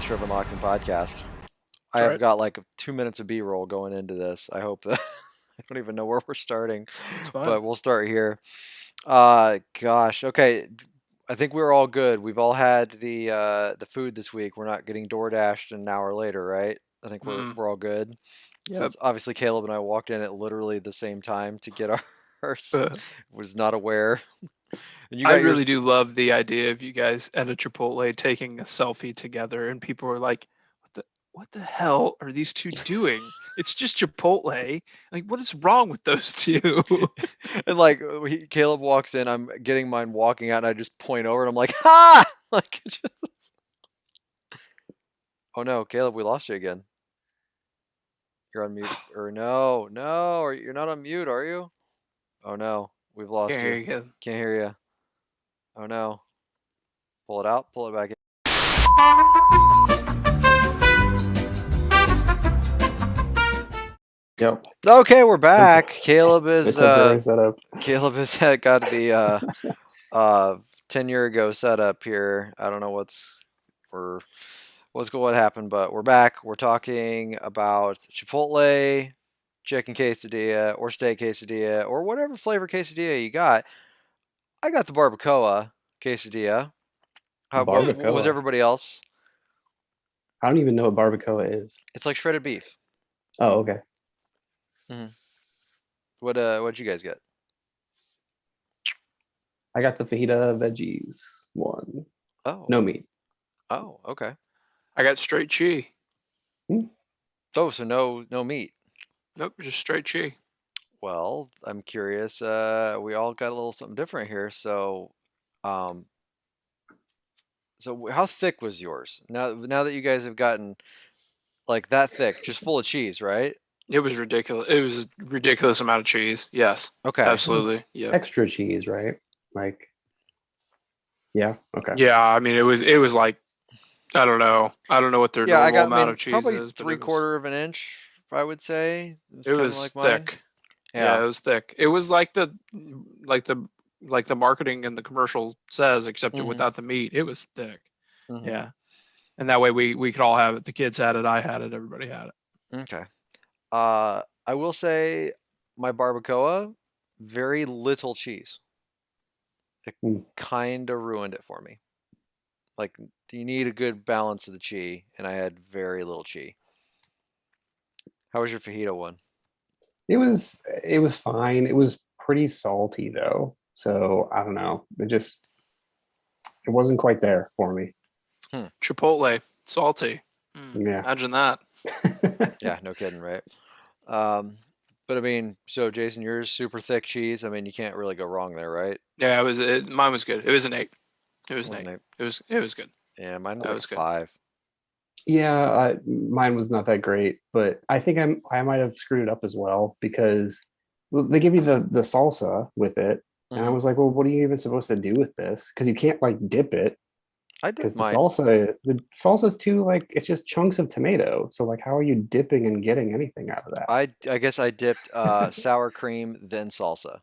Master of Unlocking podcast. I That's have right. got like 2 minutes of B-roll going into this. I hope that I don't even know where we're starting, It's fine. but we'll start here. Gosh, okay. I think we're all good. We've all had the food this week. We're not getting door dashed an hour later, right? I think we're all good. Yep. Since obviously Caleb and I walked in at literally the same time to get ours. Uh, Was not aware. And you I got really yours. do love the idea of you guys at a Chipotle taking a selfie together, and people are like, "What the hell are these two doing? It's just Chipotle. Like, what is wrong with those two?" And like Caleb walks in, I'm getting mine walking out, and I just point over, and I'm like, "Ha!" Like, oh no, Caleb, we lost you again. You're on mute, or no, or you're not on mute, are you? Oh no, we've lost Here you. you go. Can't hear you. Oh no. Pull it out. Pull it back in. Yep. Okay, we're back. Caleb is It's a very setup. Caleb has got the 10-year ago setup here. I don't know what's what happened, but we're back. We're talking about Chipotle, chicken quesadilla, or steak quesadilla, or whatever flavor quesadilla you got. I got the barbacoa quesadilla. What was Barbacoa. everybody else? I don't even know what barbacoa is. It's like shredded beef. Oh, okay. What'd you guys get? I got the fajita veggies one. Oh. No meat. Oh, okay. I got straight chi. Oh, so no meat. Nope, just straight chi. Well, I'm curious. We all got a little something different here. So how thick was yours? Now that you guys have gotten like that thick, just full of cheese, right? It was ridiculous. It was a ridiculous amount of cheese. Yes. Okay. Absolutely. Yeah. Extra cheese, right? Like, yeah. Okay. Yeah. I mean, it was like, I don't know what their Yeah, normal amount of cheese probably is, but 3/4 of an inch, I would say. it was like mine. thick. Yeah. It was thick. It was like the marketing and the commercial says, except without the meat. It was thick. Mhm. Yeah. And that way we could all have it. The kids had it, I had it, everybody had it. Okay. I will say my barbacoa, very little cheese. It kind of ruined it for me. Like, you need a good balance of the chi, and I had very little chi. How was your fajita one? It was fine. It was pretty salty though. So I don't know. It wasn't quite there for me. Chipotle, salty. Yeah. Imagine that. Yeah, no kidding, right? But I mean, so Jason, yours super thick cheese. I mean, you can't really go wrong there, right? Yeah, mine was good. It was an 8. It was It was an an 8. eight. It was good. Yeah, mine was That like was a good. 5. Yeah, mine was not that great, but I think I might have screwed it up as well because they give you the salsa with it, and I was like, well, what are you even supposed to do with this? Because you can't like dip it. I did Because mine. the salsa's too like it's just chunks of tomato. So like, how are you dipping and getting anything out of that? I guess I dipped sour cream then salsa.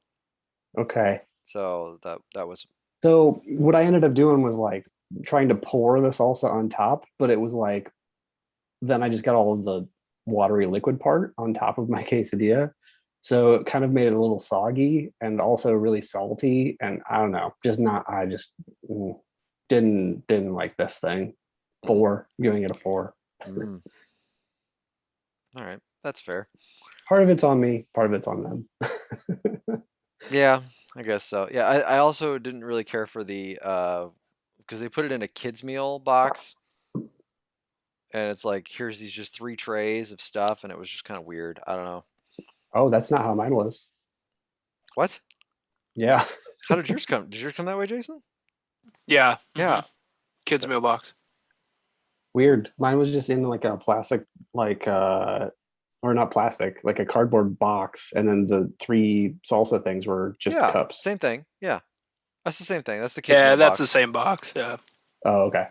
Okay. So that was. So what I ended up doing was like trying to pour the salsa on top, but it was like then I just got all of the watery liquid part on top of my quesadilla. So it kind of made it a little soggy and also really salty. And I don't know, I just didn't like this thing. 4, giving it a 4. All right, that's fair. Part of it's on me, part of it's on them. Yeah, I guess so. Yeah, I also didn't really care for the because they put it in a kids meal box, and it's like here's these just 3 trays of stuff, and it was just kind of weird. I don't know. Oh, that's not how mine was. What? Yeah. How did yours come? Did yours come that way, Jason? Yeah. Yeah. Kids meal box. Weird. Mine was just in like a plastic, like or not plastic, like a cardboard box, and then the 3 salsa things were just cups. Same thing. Yeah, that's the same thing. That's the kids meal Yeah, that's box. the same box. Yeah. Oh, okay.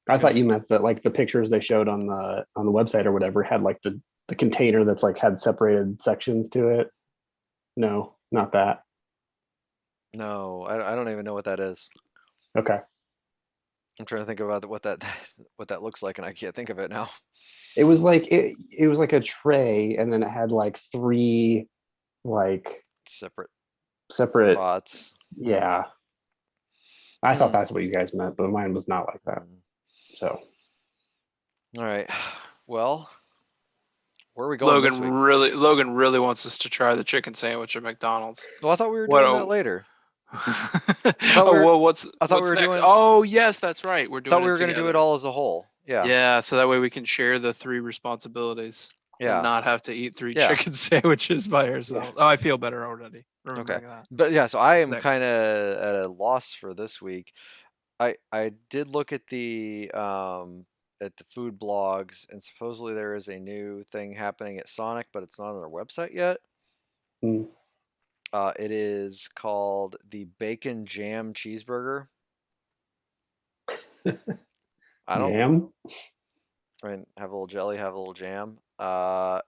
I thought you meant that like the pictures they showed on the website or whatever had like the container that's like had separated sections to it. No, not that. No, I don't even know what that is. Okay. I'm trying to think about what that what that looks like, and I can't think of it now. It was like it was like a tray, and then it had like three like Separate separate. spots. Yeah, I thought Hmm. that's what you guys meant, but mine was not like that. Hmm. So All right. Well, where are we going this week? Logan really wants us to try the chicken sandwich at McDonald's. Well, I thought we were What doing that a later. oh well, I thought we what's were next? doing. Oh yes, that's right. We're Thought doing we it were going to do it together. all as a whole. Yeah. Yeah, so that way we can share the 3 responsibilities and Yeah. not have to eat 3 Yeah. chicken sandwiches by ourselves. Yeah. Oh, I feel better already Okay. remembering that. But yeah, so I What's am next? kind of at a loss for this week. I did look at the food blogs, and supposedly there is a new thing happening at Sonic, but it's not on their website yet. mm. It is called the Bacon Jam Cheeseburger. I don't. Yam. I mean, have a little jelly, have a little jam.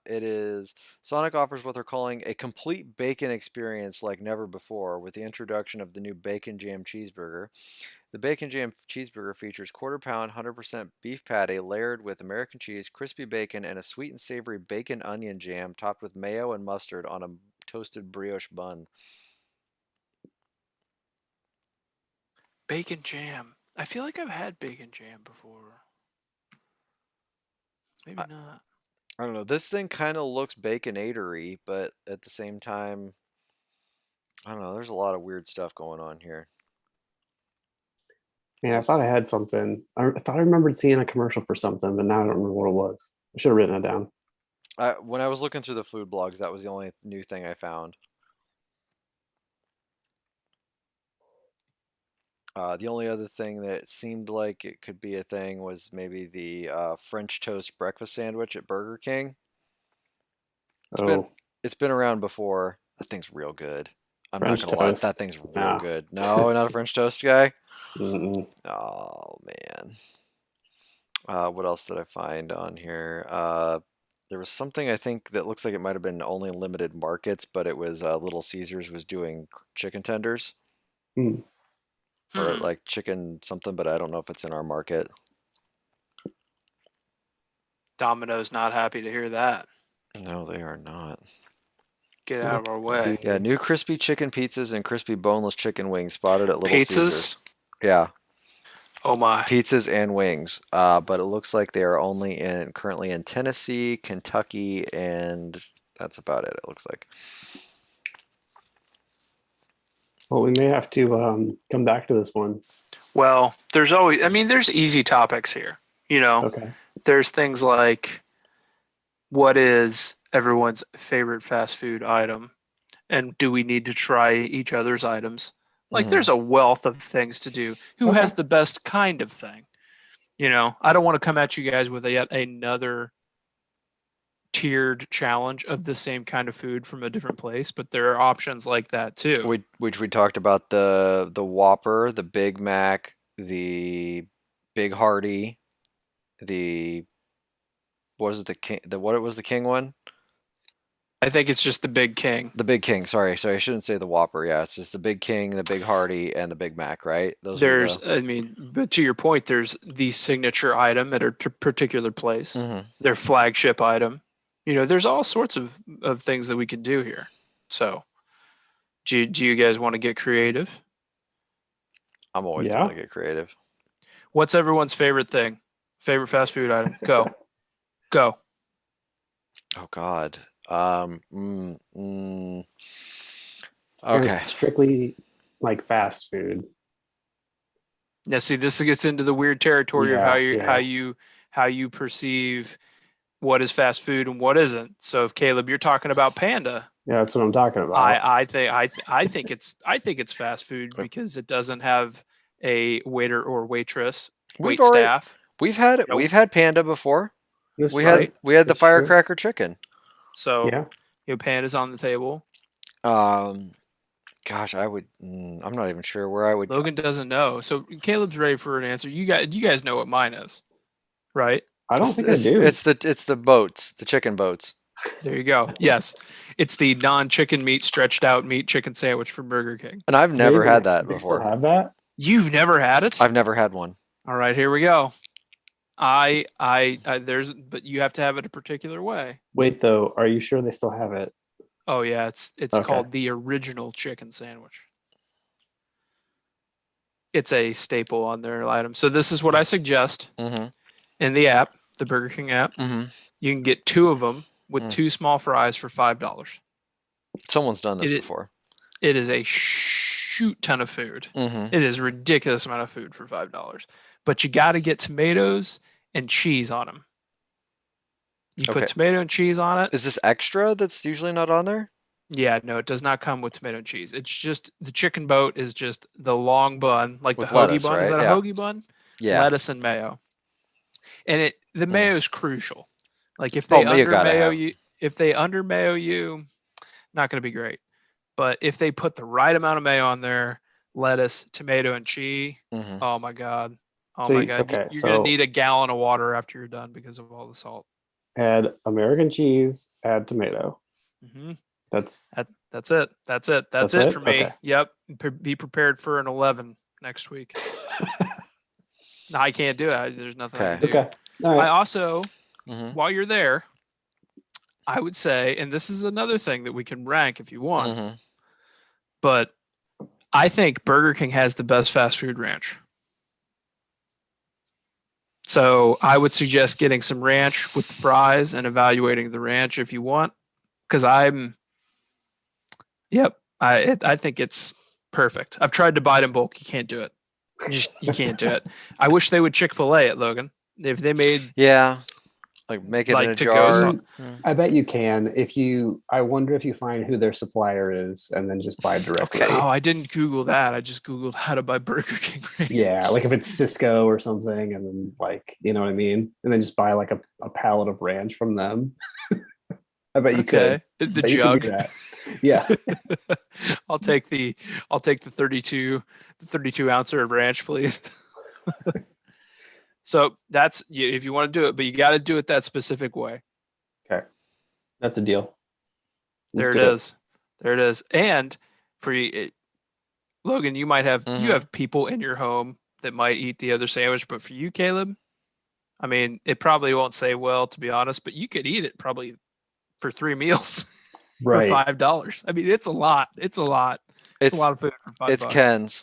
It is Sonic offers what they're calling a complete bacon experience like never before with the introduction of the new Bacon Jam Cheeseburger. The Bacon Jam Cheeseburger features quarter-pound, 100% beef patty layered with American cheese, crispy bacon, and a sweet and savory bacon onion jam topped with mayo and mustard on a toasted brioche bun. Bacon jam. I feel like I've had bacon jam before. Maybe I, not. I don't know. This thing kind of looks baconatory, but at the same time, I don't know. There's a lot of weird stuff going on here. Man, I thought I had something. I thought I remembered seeing a commercial for something, but now I don't remember what it was. I should have written it down. When I was looking through the food blogs, that was the only new thing I found. The only other thing that seemed like it could be a thing was maybe the French toast breakfast sandwich at Burger King. It's been Oh, it's been around before. That thing's real good. I'm not French gonna lie, that toast. thing's real Nah. good. No, not a French toast guy. Mm-mm. Oh man. What else did I find on here? There was something I think that looks like it might have been only limited markets, but it was Little Caesars was doing chicken tenders Mm. or like chicken something, but I don't know if it's in our market. Domino's not happy to hear that. No, they are not. Get out of our way. Yeah, new crispy chicken pizzas and crispy boneless chicken wings spotted at Little Pizzas? Caesars. Yeah, Oh my. pizzas and wings. But it looks like they are only currently in Tennessee, Kentucky, and that's about it. It looks like. Well, we may have to come back to this one. Well, there's easy topics here. You know, Okay. there's things like what is everyone's favorite fast food item? And do we need to try each other's items? Like, there's a wealth of things to do. Who has Okay. the best kind of thing? You know, I don't want to come at you guys with yet another tiered challenge of the same kind of food from a different place, but there are options like that too. Which we talked about the Whopper, the Big Mac, the Big Hearty, the what was it the king what was the king one? I think it's just the Big King. The Big King. Sorry, I shouldn't say the Whopper. Yeah, it's just the Big King, the Big Hearty, and the Big Mac. Right? Those are the. I mean, but to your point, there's the signature item at a particular place, their flagship item. You know, there's all sorts of things that we can do here. So, do you guys want to get creative? I'm always down to get creative. What's everyone's favorite thing? Favorite fast food item? Go. Go. Oh God. Okay. Strictly like fast food. Now, see, this gets into the weird territory of how you perceive what is fast food and what isn't. So, if Caleb, you're talking about Panda, Yeah, that's what I'm talking about. I think it's fast food because it doesn't have a waiter or waitress, staff. We've had Panda before. That's We right. had the That's true. firecracker chicken. So, Yeah. Panda's on the table. Gosh, I'm not even sure where I would. Logan doesn't know. So Caleb's ready for an answer. You guys know what mine is, right? I don't think I do. It's the boats, the chicken boats. There you go. Yes, it's the non-chicken meat stretched out meat chicken sandwich from Burger King. And I've never had that They before. still have that? You've never had it? I've never had one. All right, here we go. There's, but you have to have it a particular way. Wait, though, are you sure they still have it? Oh yeah, it's Okay. called the original chicken sandwich. It's a staple on their item. So this is what I suggest in the app, the Burger King app. You can get 2 of them with 2 small fries for $5. Someone's done this before. It is a shoot ton of food. It is a ridiculous amount of food for $5. But you got to get tomatoes and cheese on them. You put tomato and cheese on it. Is this extra that's usually not on there? Yeah, no, it does not come with tomato and cheese. It's just the chicken boat is just the long bun, like with the hoagie lettuce, bun. right? Is that a hoagie bun? Yeah. Lettuce and mayo. And the mayo is crucial. Like if they under mayo you, not going to be great. But if they put the right amount of mayo on there, lettuce, tomato, and cheese, oh my god, Okay, you're going to need a gallon of water after you're done because of all the salt. Add American cheese, add tomato. That's it. That's it for me. Okay. Yep. Be prepared for an 11 next week. No, I can't do it. There's nothing I can do. Okay. All right. I also, while you're there, I would say, and this is another thing that we can rank if you want, but I think Burger King has the best fast food ranch. So I would suggest getting some ranch with the fries and evaluating the ranch if you want, because I think it's perfect. I've tried to buy it in bulk. You can't do it. You can't do it. I wish they would Chick-fil-A it, Logan. If they made like make it like in a jar. I bet you can. I wonder if you find who their supplier is and then just buy directly. Oh, I didn't Google that. I just Googled how to buy Burger King ranch. Yeah, like if it's Cisco or something, and then like, you know what I mean? And then just buy like a pallet of ranch from them. I bet you could. The jug. Yeah. I'll take the 32 ouncer of ranch, please. So that's if you want to do it, but you got to do it that specific way. Okay, that's a deal. There it is. And for you, Logan, you might have you have people in your home that might eat the other sandwich, but for you, Caleb, I mean, it probably won't say well, to be honest, but you could eat it probably for 3 meals for $5. I mean, it's a lot. It's a lot. It's a lot of food for $5. It's Ken's.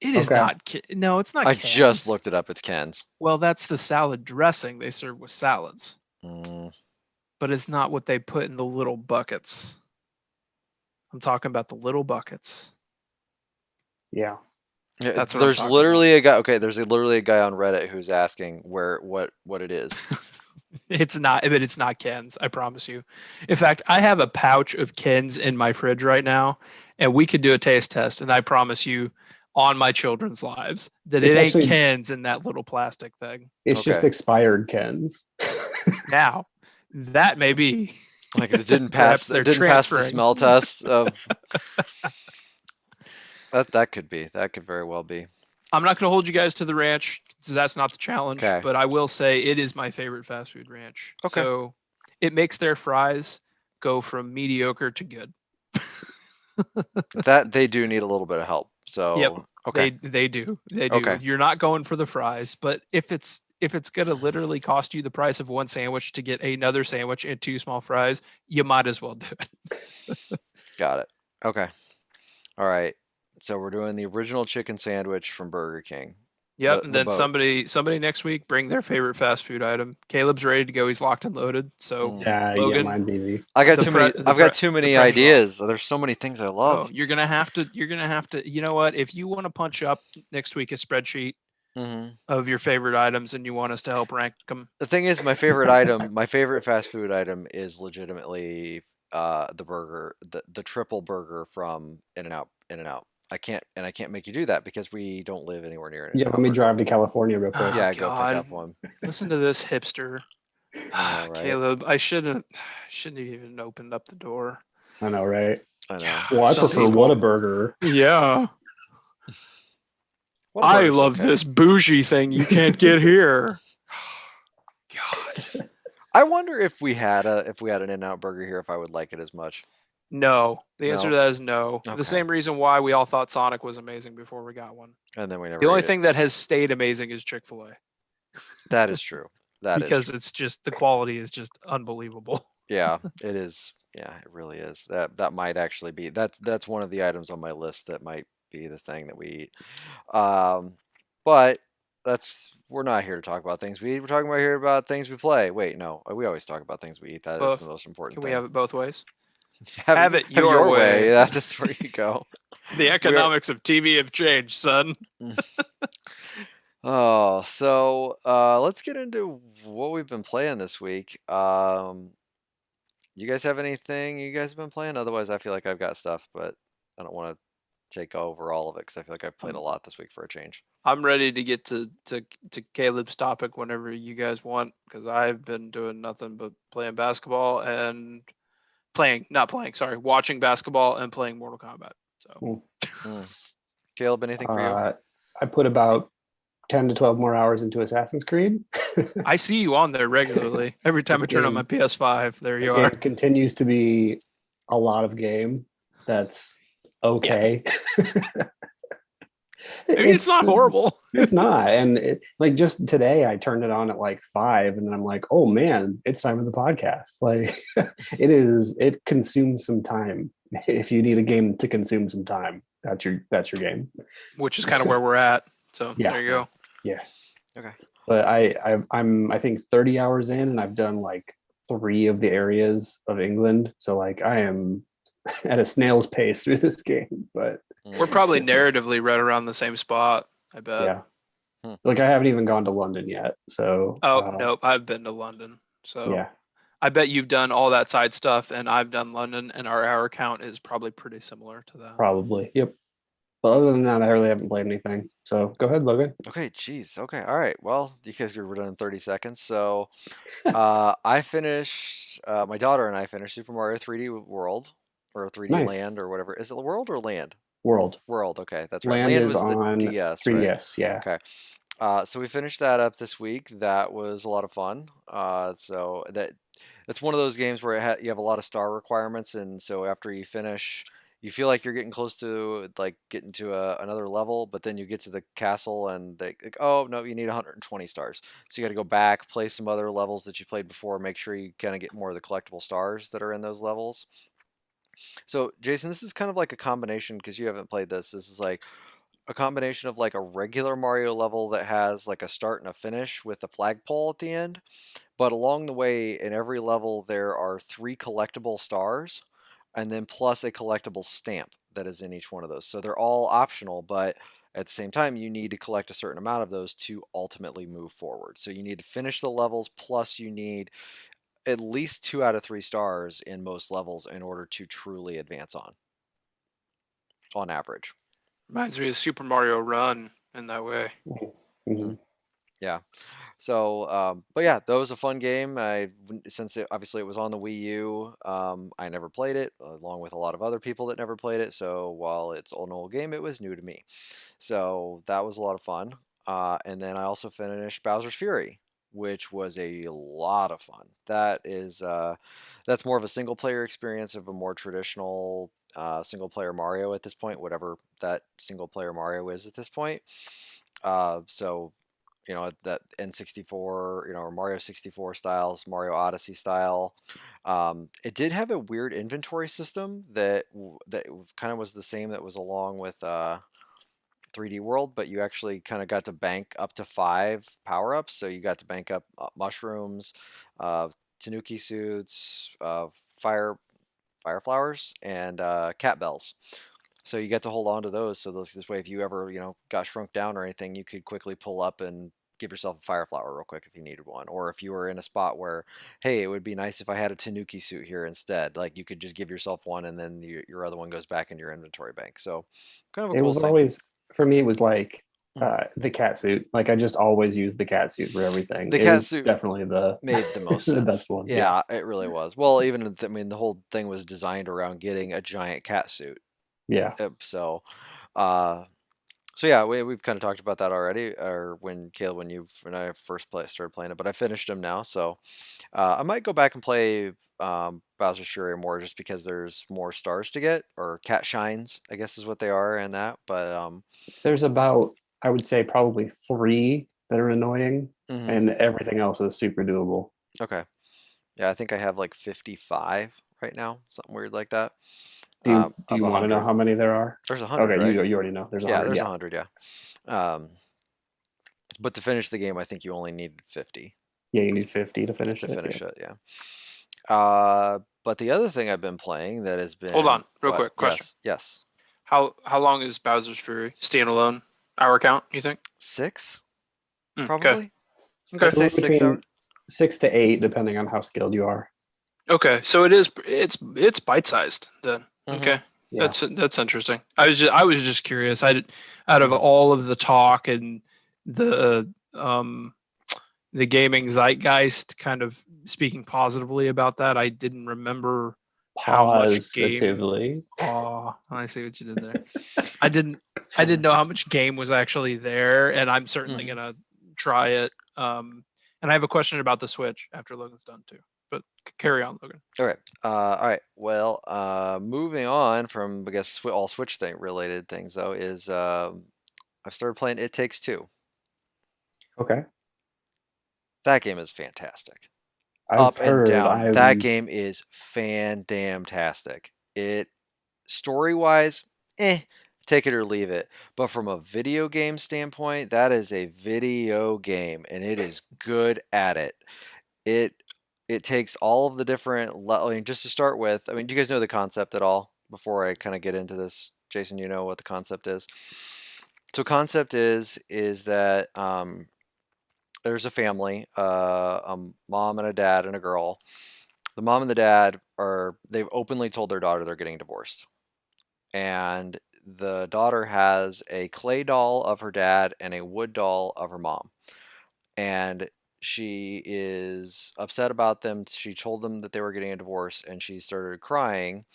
It is not. No, it's not. I Ken's. just looked it up. It's Ken's. Well, that's the salad dressing they serve with salads, but it's not what they put in the little buckets. I'm talking about the little buckets. Yeah. That's what there's literally a guy. Okay, there's literally a guy on Reddit who's asking what it is. It's not, but it's not Ken's. I promise you. In fact, I have a pouch of Ken's in my fridge right now, and we could do a taste test. And I promise you, on my children's lives, that it ain't Ken's in that little plastic thing. It's just expired Ken's. Now, that may be like it didn't pass. It didn't pass the smell test of. That could be. That could very well be. I'm not going to hold you guys to the ranch. That's not the challenge. Okay. But I will say it is my favorite fast food ranch. Okay. So it makes their fries go from mediocre to good. That they do need a little bit of help. So yep. Okay. They do. They do. Okay. You're not going for the fries, but if it's going to literally cost you the price of one sandwich to get another sandwich and 2 small fries, you might as well do it. Got it. Okay. All right. So we're doing the original chicken sandwich from Burger King. Yep, and then somebody next week bring their favorite fast food item. Caleb's ready to go. He's locked and loaded. So Logan, mine's easy. I got too many. I've got too many ideas. There's so many things I love. Oh, you're gonna have to. You know what? If you want to punch up next week a spreadsheet of your favorite items, and you want us to help rank them. The thing is, my favorite item, my favorite fast food item, is legitimately the burger, the triple burger from In-N-Out. I can't make you do that because we don't live anywhere near it. Yeah, let me drive to California real quick. Yeah, go pick up one. Listen to this hipster. Know, right? Caleb, I shouldn't have even opened up the door. I know, right? I know. Well, I prefer Whataburger. Yeah. I love this bougie thing you can't get here. God. I wonder if we had an In-N-Out burger here, if I would like it as much. No. The answer to No. that is no. Okay. The same reason why we all thought Sonic was amazing before we got one. And then we never The only ate it. thing that has stayed amazing is Chick-fil-A. That is true. That is Because true. it's just the quality is just unbelievable. Yeah, it is. Yeah, it really is. That might actually be that's one of the items on my list that might be the thing that we eat. But we're not here to talk about things we eat. We're talking about here about things we play. Wait, no, we always talk about things we eat. That is the Both. most important Can we thing. have it both ways? Have it have your way. That's where you go. The economics of TV have changed, son. Oh, so let's get into what we've been playing this week. You guys have anything you guys have been playing? Otherwise, I feel like I've got stuff, but I don't want to take over all of it because I feel like I've played a lot this week for a change. I'm ready to get to Caleb's topic whenever you guys want, because I've been doing nothing but playing basketball and watching basketball and playing Mortal Kombat. So, Caleb, anything for you? I put about 10 to 12 more hours into Assassin's Creed. I see you on there regularly. Every time I turn on my PS5, there you are. It continues to be a lot of game. That's okay. It's not horrible. It's not. And like just today, I turned it on at like 5, and then I'm like, oh man, it's time for the podcast. Like it consumes some time. If you need a game to consume some time, that's your game. Which is kind of where we're at. So yeah. There you go. Yeah. Okay. But I'm I think 30 hours in, and I've done like 3 of the areas of England. So like I am at a snail's pace through this game. But we're probably narratively right around the same spot, I bet. Yeah. Like I haven't even gone to London yet. So nope, I've been to London. So yeah. I bet you've done all that side stuff, and I've done London, and our hour count is probably pretty similar to that. Probably. Yep. But other than that, I really haven't played anything. So go ahead, Logan. Okay, geez. Okay, all right. Well, you guys were done in 30 seconds. So I finished, my daughter and I finished Super Mario 3D World, or 3D Land, or whatever. Is it World or Land? World. World, okay, that's right. Land is was on the DS, 3DS, right? yeah. Okay. So we finished that up this week. That was a lot of fun. So that's one of those games where you have a lot of star requirements, and so after you finish, you feel like you're getting close to like getting to another level, but then you get to the castle and they like, oh no, you need 120 stars. So you got to go back, play some other levels that you played before, make sure you kind of get more of the collectible stars that are in those levels. So Jason, this is kind of like a combination because you haven't played this. This is like a combination of like a regular Mario level that has like a start and a finish with a flagpole at the end. But along the way, in every level, there are 3 collectible stars, and then plus a collectible stamp that is in each one of those. So they're all optional, but at the same time, you need to collect a certain amount of those to ultimately move forward. So you need to finish the levels, plus you need at least 2 out of 3 stars in most levels in order to truly advance on average. Reminds me of Super Mario Run in that way. Mm-hmm. Yeah. So, but yeah, that was a fun game. Since obviously it was on the Wii U, I never played it, along with a lot of other people that never played it. So while it's an old game, it was new to me. So that was a lot of fun. And then I also finished Bowser's Fury, which was a lot of fun. That's more of a single player experience of a more traditional single player Mario at this point, whatever that single player Mario is at this point. So that N64, or Mario 64 styles, Mario Odyssey style. It did have a weird inventory system that kind of was the same that was along with 3D World, but you actually kind of got to bank up to 5 power-ups. So you got to bank up mushrooms, Tanuki suits, fire flowers, and cat bells. So you get to hold on to those. So this way, if you ever, got shrunk down or anything, you could quickly pull up and give yourself a fire flower real quick if you needed one. Or if you were in a spot where, hey, it would be nice if I had a Tanuki suit here instead. Like you could just give yourself one, and then your other one goes back in your inventory bank. So kind of a cool thing. Always, for me, it was like the cat suit. Like I just always use the cat suit for everything. The cat suit definitely made the most sense. The best one. Yeah, it really was. Well, even the whole thing was designed around getting a giant cat suit. Yeah. So, So yeah, we've kind of talked about that already, or when I first started playing it, but I finished them now, so I might go back and play Bowser's Fury more just because there's more stars to get, or cat shines, I guess is what they are in that. But There's about, I would say, probably three that are annoying, mhm. and everything else is super doable. Okay, yeah, I think I have like 55 right now, something weird like that. Do Of you want to know 100. how many there are? There's 100, Okay, right? you already know. There's Yeah, 100. there's Yeah, 100. Yeah. Um, but to finish the game, I think you only need 50 yeah. You need 50 to finish to it. Yeah. finish it. Yeah. But the other thing I've been playing that has Hold been on, real what? quick question. Yes, yes. How long is Bowser's Fury standalone hour count? You think? 6, Okay. probably. I'd Okay. say Somewhere 6 hours. between 6 to 8, depending on how skilled you are. Okay. So it's bite sized then. Mm-hmm. Okay. Yeah. That's interesting. I was just curious. Out of Mm-hmm. all of the talk and the the gaming zeitgeist kind of speaking positively about that, I didn't remember how much game. Positively. Oh, I see what you did there. I didn't I didn't know how much game was actually there, and I'm certainly Mm-hmm. gonna try it. And I have a question about the Switch after Logan's done too. But carry on, Logan. All right. All right. Well, moving on from I guess all Switch thing related things though is I've started playing It Takes Two. Okay. That game is fantastic. I've Up and heard. down. That I'm. game is fan-damn-tastic. It story-wise, take it or leave it. But from a video game standpoint, that is a video game, and it is good at it. It it takes all of the different. I mean, just to start with, I mean, do you guys know the concept at all? Before I kind of get into this, Jason, you know what the concept is. So, concept is that there's a family, a mom and a dad and a girl. The mom and the dad they've openly told their daughter they're getting divorced. And the daughter has a clay doll of her dad and a wood doll of her mom. And she is upset about them. She told them that they were getting a divorce and she started crying,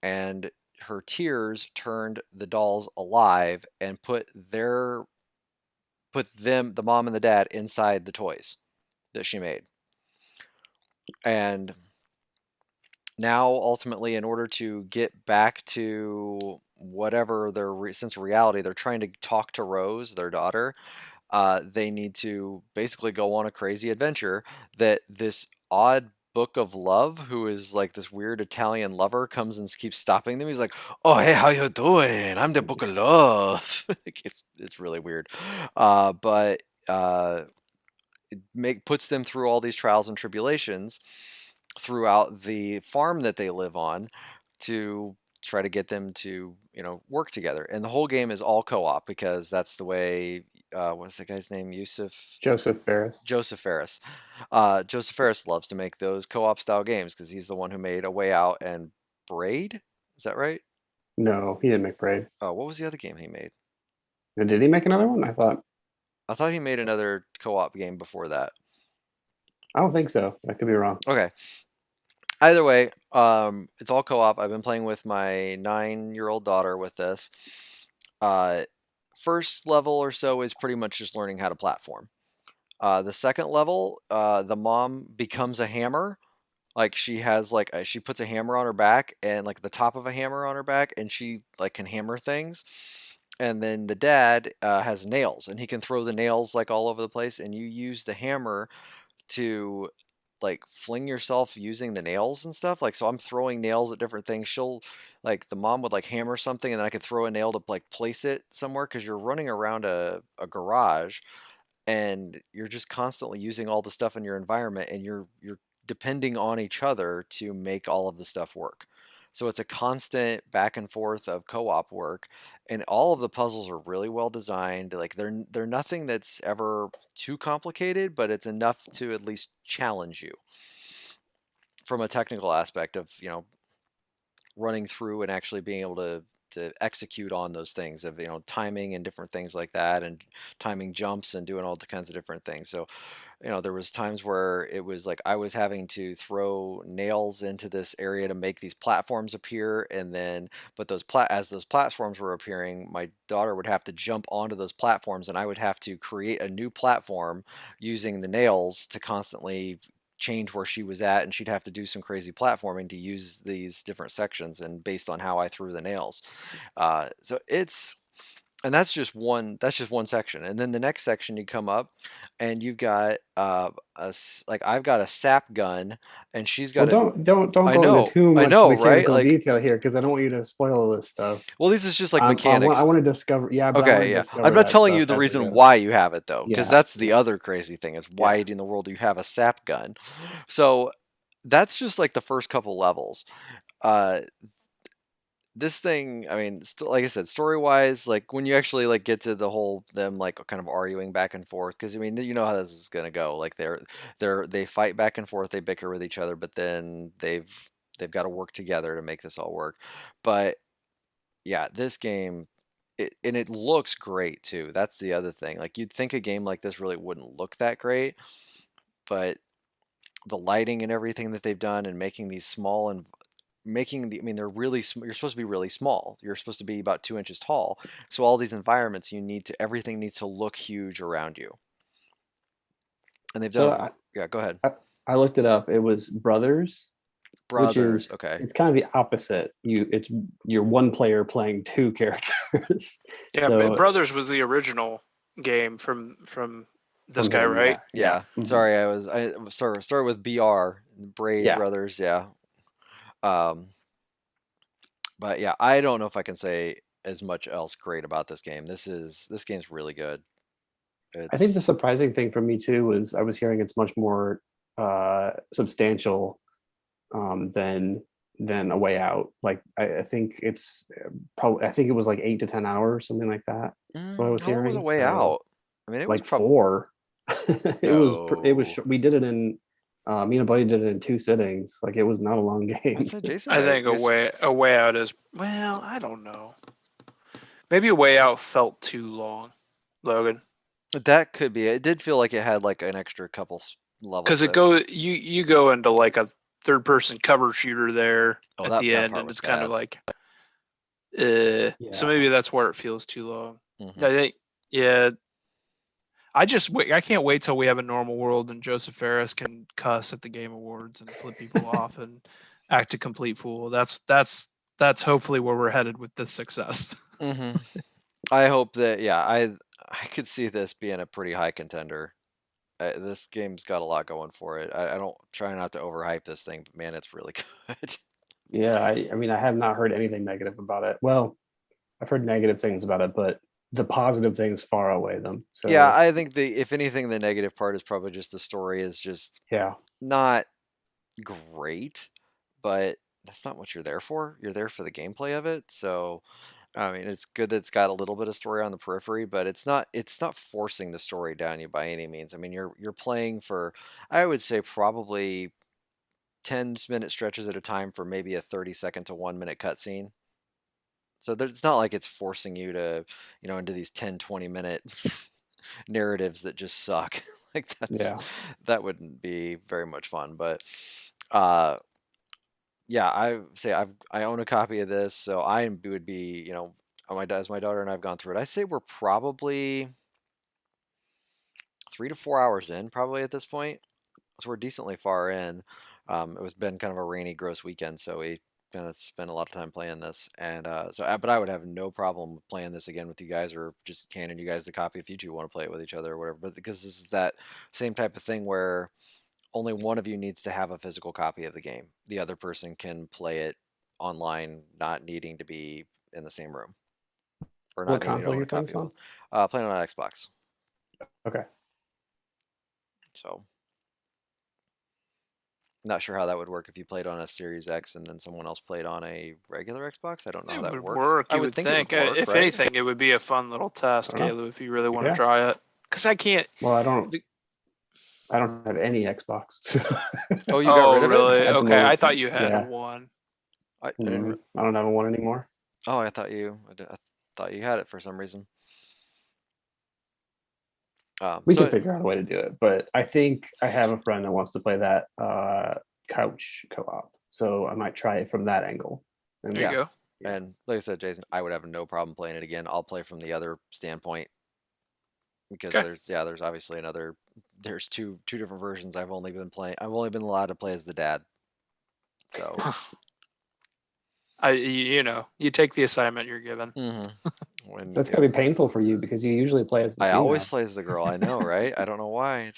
and her tears turned the dolls alive and put them, the mom and the dad, inside the toys that she made. And now ultimately, in order to get back to whatever their sense of reality, they're trying to talk to Rose, their daughter. They need to basically go on a crazy adventure that this odd book of love, who is like this weird Italian lover, comes and keeps stopping them. He's like, "Oh, hey, how you doing? I'm the book of love." It's really weird, but puts them through all these trials and tribulations throughout the farm that they live on to try to get them to work together. And the whole game is all co-op because that's the way. What's the guy's name? Joseph Ferris. Joseph Ferris. Joseph Ferris loves to make those co-op style games because he's the one who made A Way Out and Braid. Is that right? No, he didn't make Braid. Oh, what was the other game he made? Did he make another one? I thought he made another co-op game before that. I don't think so. I could be wrong. Okay. Either way, it's all co-op. I've been playing with my 9-year-old daughter with this. Uh, First level or so is pretty much just learning how to platform. The second level, the mom becomes a hammer. Like she has she puts a hammer on her back and like the top of a hammer on her back, and she like can hammer things. And then the dad has nails, and he can throw the nails like all over the place, and you use the hammer to like fling yourself using the nails and stuff. Like, so I'm throwing nails at different things. She'll like the mom would like hammer something, and then I could throw a nail to like place it somewhere because you're running around a garage and you're just constantly using all the stuff in your environment, and you're depending on each other to make all of the stuff work. So it's a constant back and forth of co-op work, and all of the puzzles are really well designed. Like they're nothing that's ever too complicated, but it's enough to at least challenge you from a technical aspect of running through and actually being able to execute on those things of timing and different things like that, and timing jumps and doing all the kinds of different things. So there was times where it was like I was having to throw nails into this area to make these platforms appear, and then but as those platforms were appearing, my daughter would have to jump onto those platforms, and I would have to create a new platform using the nails to constantly change where she was at, and she'd have to do some crazy platforming to use these different sections and based on how I threw the nails. So it's and that's just one section, and then the next section you come up and you've got like I've got a sap gun and she's Well, got a don't go into too I much know, right? mechanical Like, detail here because I don't want you to spoil all this stuff. well, these is just like I mechanics. want to discover. Yeah, but I want Okay, to yeah, I'm discover not that telling you stuff the as we reason go. why you have it though, because Yeah, that's the yeah, other crazy thing is why yeah. in the world do you have a sap gun. So that's just like the first couple levels. uh this thing, I mean, like I said, story wise, like when you actually like get to the whole them like kind of arguing back and forth, because I mean, you know how this is gonna go. Like they fight back and forth, they bicker with each other, but then they've got to work together to make this all work. But yeah, this game. And it looks great too. That's the other thing. Like you'd think a game like this really wouldn't look that great, but the lighting and everything that they've done and making these small and I mean, they're really, you're supposed to be really small. You're supposed to be about 2 inches tall. So all these environments, everything needs to look huge around you. And they've So done, yeah, go ahead. I, I looked it up. It was Brothers, which Brothers, is okay. it's kind of the opposite. You're one player playing two characters. Yeah, So Brothers was the original game from this from guy, him, right? yeah. Yeah, Mhm. sorry, I started with BR, Braid Yeah. Brothers, yeah. Um, but yeah, I don't know if I can say as much else great about this game. This game's really good. I think It's the surprising thing for me too was I was hearing it's much more substantial than A Way Out. Like I think it's probably I think it was like 8 to 10 hours, something like that. That's what I was how long was a hearing. way So out? I mean, it was like probably four. It was no. we did it in me and a buddy did it in two sittings. Like it was not a long I game. said Jason, I think you guys, a way out is, well, I don't know. Maybe a way out felt too long, Logan, that could be. It did feel like it had like an extra couple because levels it that just. go you go into like a third person cover shooter there Oh, at the that end, part and was it's kind of bad. like, so Yeah. maybe that's where it feels too long. Hmm. I think, yeah. I just wait. I can't wait till we have a normal world and Joseph Ferris can cuss at the Game Awards and flip people off and act a complete fool. That's hopefully where we're headed with this success. Hmm. I hope that yeah, I could see this being a pretty high contender. This game's got a lot going for it. I don't try not to overhype this thing, but man, it's really good. Yeah, I mean I have not heard anything negative about it. Well, I've heard negative things about it, but the positive things far outweigh them. Yeah, So I think if anything, the negative part is probably just the story is just yeah. not great, but that's not what you're there for. You're there for the gameplay of it. So, I mean, it's good that it's got a little bit of story on the periphery, but it's not forcing the story down you by any means. I mean, you're playing for I would say probably 10-minute stretches at a time for maybe a 30-second to 1 minute cutscene. So it's not like it's forcing you to, into these 10-20 minute narratives that just suck. Like Yeah. that wouldn't be very much fun, but uh yeah, I own a copy of this, so I would be, as my daughter and I've gone through it, I say we're probably 3 to 4 hours in, probably at this point. So we're decently far in. It was been kind of a rainy, gross weekend, so we kind of spent a lot of time playing this, and but I would have no problem playing this again with you guys, or just handing you guys the copy if you two want to play it with each other or whatever. But because this is that same type of thing where only one of you needs to have a physical copy of the game. The other person can play it online, not needing to be in the same room or What not needing to console are own you a playing copy this of it. on? Playing on Xbox. Okay. So not sure how that would work if you played on a Series X and then someone else played on a regular Xbox. I don't know how It that would works. work, I you would would think it think. would work, If right? anything, it would be a fun little I test, don't know. Caleb, if you really want to Yeah. try it. Because I can't. Well, I don't have any Xbox. Oh, you got Oh, rid of it? really? At the Okay, I moment. thought you had Yeah. one. I didn't. I don't have one anymore. Oh, I thought you had it for some reason. We can So figure out a way to do it, but I think I have a friend that wants to play that couch co-op, so I might try it from that angle. There you And yeah, go. yeah, and like I said, Jason, I would have no problem playing it again. I'll play from the other standpoint because Okay. there's obviously there's two different versions I've only been playing. I've only been allowed to play as the dad. So, You take the assignment you're given. hmm when that's gotta be painful for you because you usually play as the I always female. play as the girl. I know, right? I don't know why.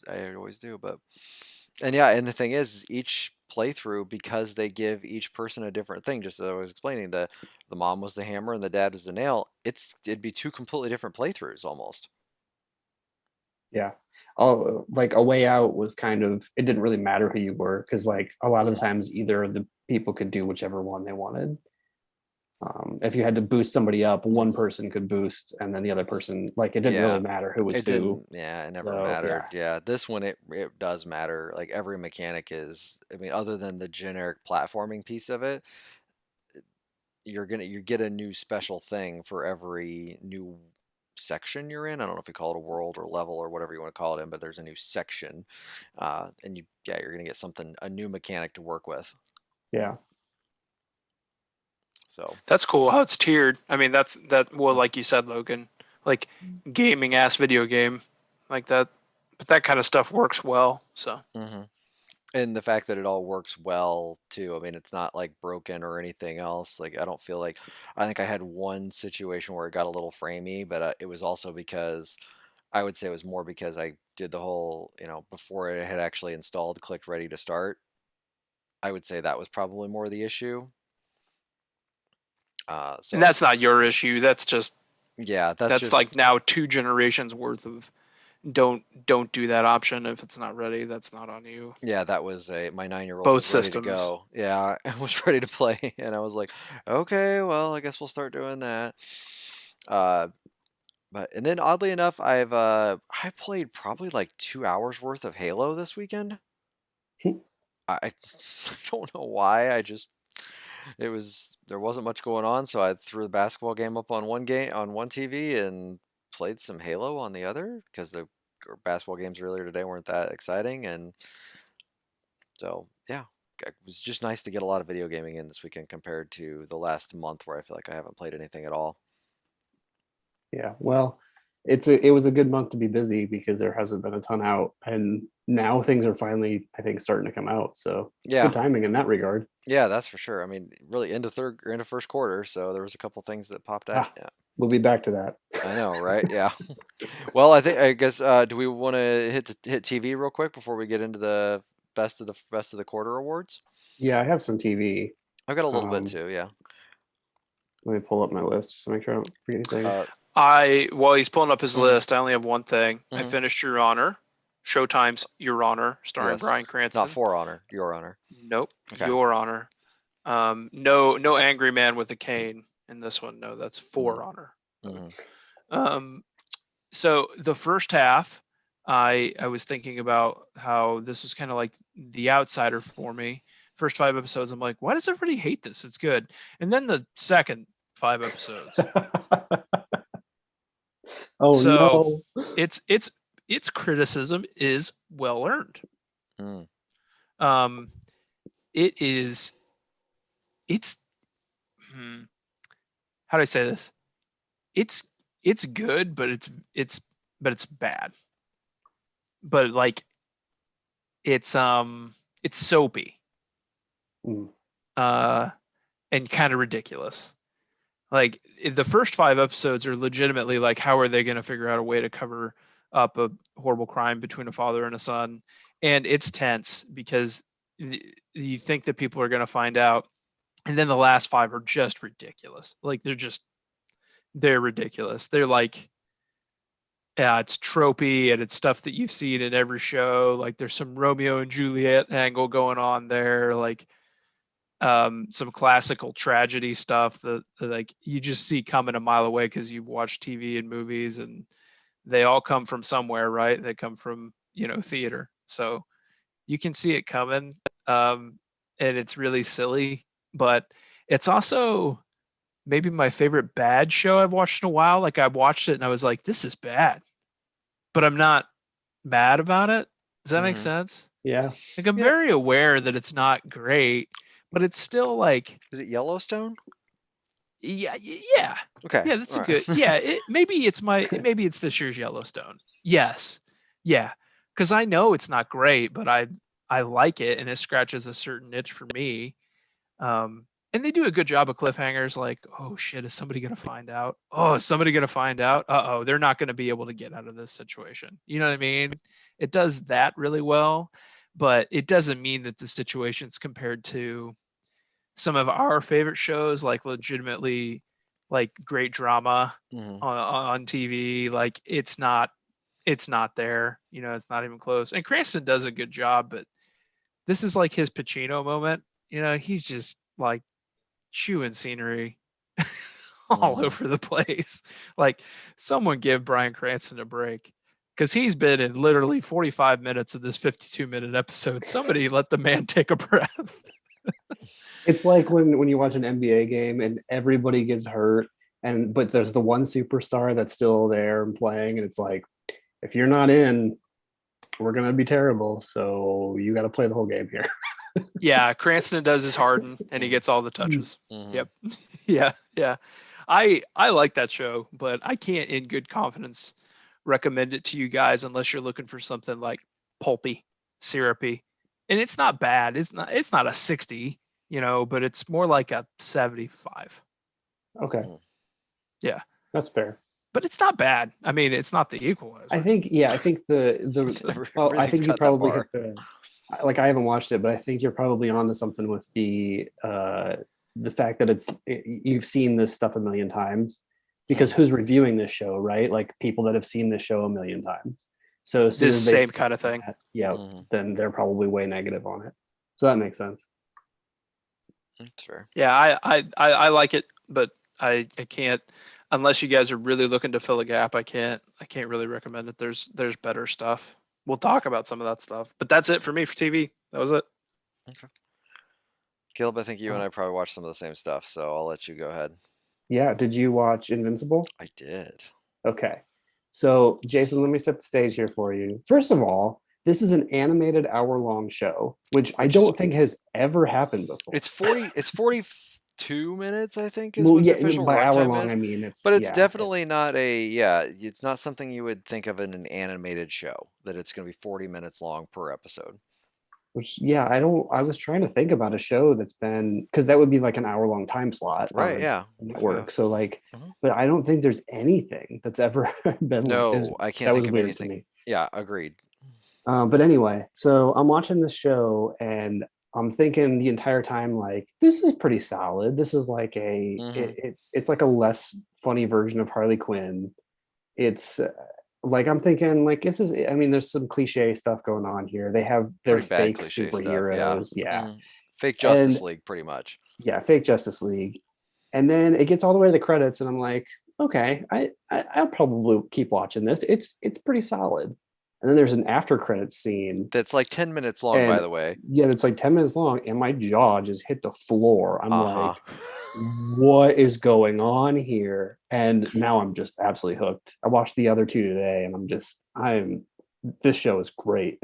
I always do. But and yeah, and the thing is each playthrough because they give each person a different thing. Just as I was explaining, the mom was the hammer and the dad was the nail. It'd be two completely different playthroughs almost. Yeah. Oh, like a way out was kind of it didn't really matter who you were because like a lot of Yeah. times either of the people could do whichever one they wanted. If you had to boost somebody up, Mm. one person could boost, and then the other person like it didn't Yeah. really matter who was It who. didn't. Yeah, it never So mattered. yeah, Yeah, this one it does matter. Like every mechanic is. I mean, other than the generic platforming piece of it, you get a new special thing for every new section you're in. I don't know if you call it a world or level or whatever you want to call it in, but there's a new section, and you're gonna get a new mechanic to work with. yeah, So That's cool how it's tiered. I mean, well, like you said, Logan, like gaming ass video game, like that. But that kind of stuff works well. So hmm and the fact that it all works well too. I mean, it's not like broken or anything else. Like I don't feel like I think I had one situation where it got a little framey, but it was also because I would say it was more because I did the whole, before it had actually installed, clicked ready to start. I would say that was probably more the issue. and So that's not your issue. yeah, that's That's just like now 2 generations worth of don't do that option if it's not ready. That's not on you. yeah, that was my 9-year-old Both was ready to systems. go. Yeah, I was ready to play, and I was like, okay, well, I guess we'll start doing that. Uh, but and then oddly enough, I played probably like 2 hours worth of Halo this weekend. I don't know why. There wasn't much going on, so I threw the basketball game up on one TV and played some Halo on the other because the basketball games earlier today weren't that exciting, and so yeah, it was just nice to get a lot of video gaming in this weekend compared to the last month where I feel like I haven't played anything at all. yeah. Well, it was a good month to be busy because there hasn't been a ton out, and now things are finally I think starting to come out. So it's good Yeah, timing in that regard. yeah, that's for sure. I mean, really into first quarter, so there was a couple things that popped out. Ah, Yeah, we'll be back to that. I know, right? Yeah. Well, I guess do we want to hit TV real quick before we get into the best of the quarter awards? Yeah, I have some TV. I've got a little bit Um, too. Yeah. Let me pull up my list just to make sure I don't forget anything. While he's pulling up his Mhm, list, I only have one thing. I mhm. finished Your Honor, Showtime's Your Honor, starring Yes. Bryan Not Cranston. For Honor, Your Honor. Nope, Okay. Your Honor. No angry man with a cane in this one. No, that's Mm, For Honor. mhm, Um, so the first half, I was thinking about how this was kind of like The Outsider for me. First 5 episodes, I'm like, why does everybody hate this? It's good. And then the second 5 episodes. Oh So no. its criticism is well earned. mm, Um, it is it's how do I say this? It's it's good, but it's bad. But like it's soapy. Mm, Uh and kind of ridiculous. Like the first 5 episodes are legitimately like, how are they going to figure out a way to cover up a horrible crime between a father and a son? And it's tense because you think that people are going to find out, and then the last five are just ridiculous. Like they're ridiculous. They're like, yeah, it's tropey and it's stuff that you've seen in every show. Like there's some Romeo and Juliet angle going on there. Like some classical tragedy stuff that like you just see coming a mile away because you've watched TV and movies, and they all come from somewhere, right? They come from theater, so you can see it coming. And it's really silly, but it's also maybe my favorite bad show I've watched in a while. Like I watched it and I was like, this is bad. but I'm not mad about it. Does that make Mhm. sense? Yeah. Like I'm Yeah. very aware that it's not great, but it's still like, Is it Yellowstone? yeah, yeah, Okay. yeah. That's All a right. good. Yeah, maybe it's this year's Yellowstone. Yes, yeah, because I know it's not great, but I like it, and it scratches a certain niche for me. And they do a good job of cliffhangers. Like, oh shit, is somebody gonna find out? Oh, is somebody gonna find out? Oh, they're not gonna be able to get out of this situation. You know what I mean? It does that really well, but it doesn't mean that the situations compared to some of our favorite shows, like legitimately, like great drama Mhm. on TV, like it's not there. You know, it's not even close. And Cranston does a good job, but this is like his Pacino moment. You know, he's just like chewing scenery all Mhm. over the place. Like, someone give Bryan Cranston a break because he's been in literally 45 minutes of this 52-minute episode. Somebody let the man take a breath. It's like when you watch an NBA game and everybody gets hurt, and but there's the one superstar that's still there and playing, and it's like, if you're not in, we're gonna be terrible. So you got to play the whole game here. Yeah, Cranston does his Harden and he gets all the touches. Mhm. Yep. Yeah, yeah. I like that show, but I can't in good confidence recommend it to you guys unless you're looking for something like pulpy, syrupy. And it's not bad. It's not a 60, you know, but it's more like a 75. Okay, Mhm. Yeah. that's fair. But it's not bad. I mean, it's not the I equalizer. think, yeah, I think well, I Everything's think you got that probably hit bar. like, I haven't watched it, but I think you're probably onto something with the fact that you've seen this stuff a million times, because Mhm. who's reviewing this show, right? Like people that have seen this show a million times. So as soon This as they same see kind of thing. that, yeah, Mhm. then they're probably way negative on it. So that makes sense. That's fair. Yeah, I like it, but I can't unless you guys are really looking to fill a gap. I can't really recommend it. There's better stuff. We'll talk about some of that stuff, but that's it for me for TV. That was it. Okay. Caleb, I think you and Uh, I probably watched some of the same stuff, so I'll let you go ahead. yeah, did you watch Invincible? I did. Okay. So, Jason, let me set the stage here for you. First of all, this is an animated hour-long show, which I Which is don't think has ever happened before. it's 42 minutes, I think, is Well, what the yeah, official by hour runtime long, is. I mean it's, But it's yeah, definitely not it's not something you would think of in an animated show that it's going to be 40 minutes long per episode. which, yeah, I was trying to think about a show that's been, because that would be like an hour-long time slot on Right, yeah. a Yeah. network. So like, Mhm. but I don't think there's anything that's ever been like this. No, I can't That think was of weird to anything. me. Yeah, agreed. But anyway, so I'm watching this show and I'm thinking the entire time, like, this is pretty solid. This is like Hmm. it's like a less funny version of Harley Quinn. It's like, I'm thinking, like, this is, I mean, there's some cliche stuff going on here. They have their Pretty bad fake cliche stuff, yeah. superheroes, yeah, Hmm. Fake and Justice League, pretty much. yeah, fake Justice League. And then it gets all the way to the credits, and I'm like, okay, I'll probably keep watching this. It's pretty solid. And then there's an after credits scene, That's like 10 minutes long, by and the way. yeah, it's like 10 minutes long, and my jaw just hit the floor. I'm Uh-huh. like, what is going on here? And now I'm just absolutely hooked. I watched the other two today, and this show is great.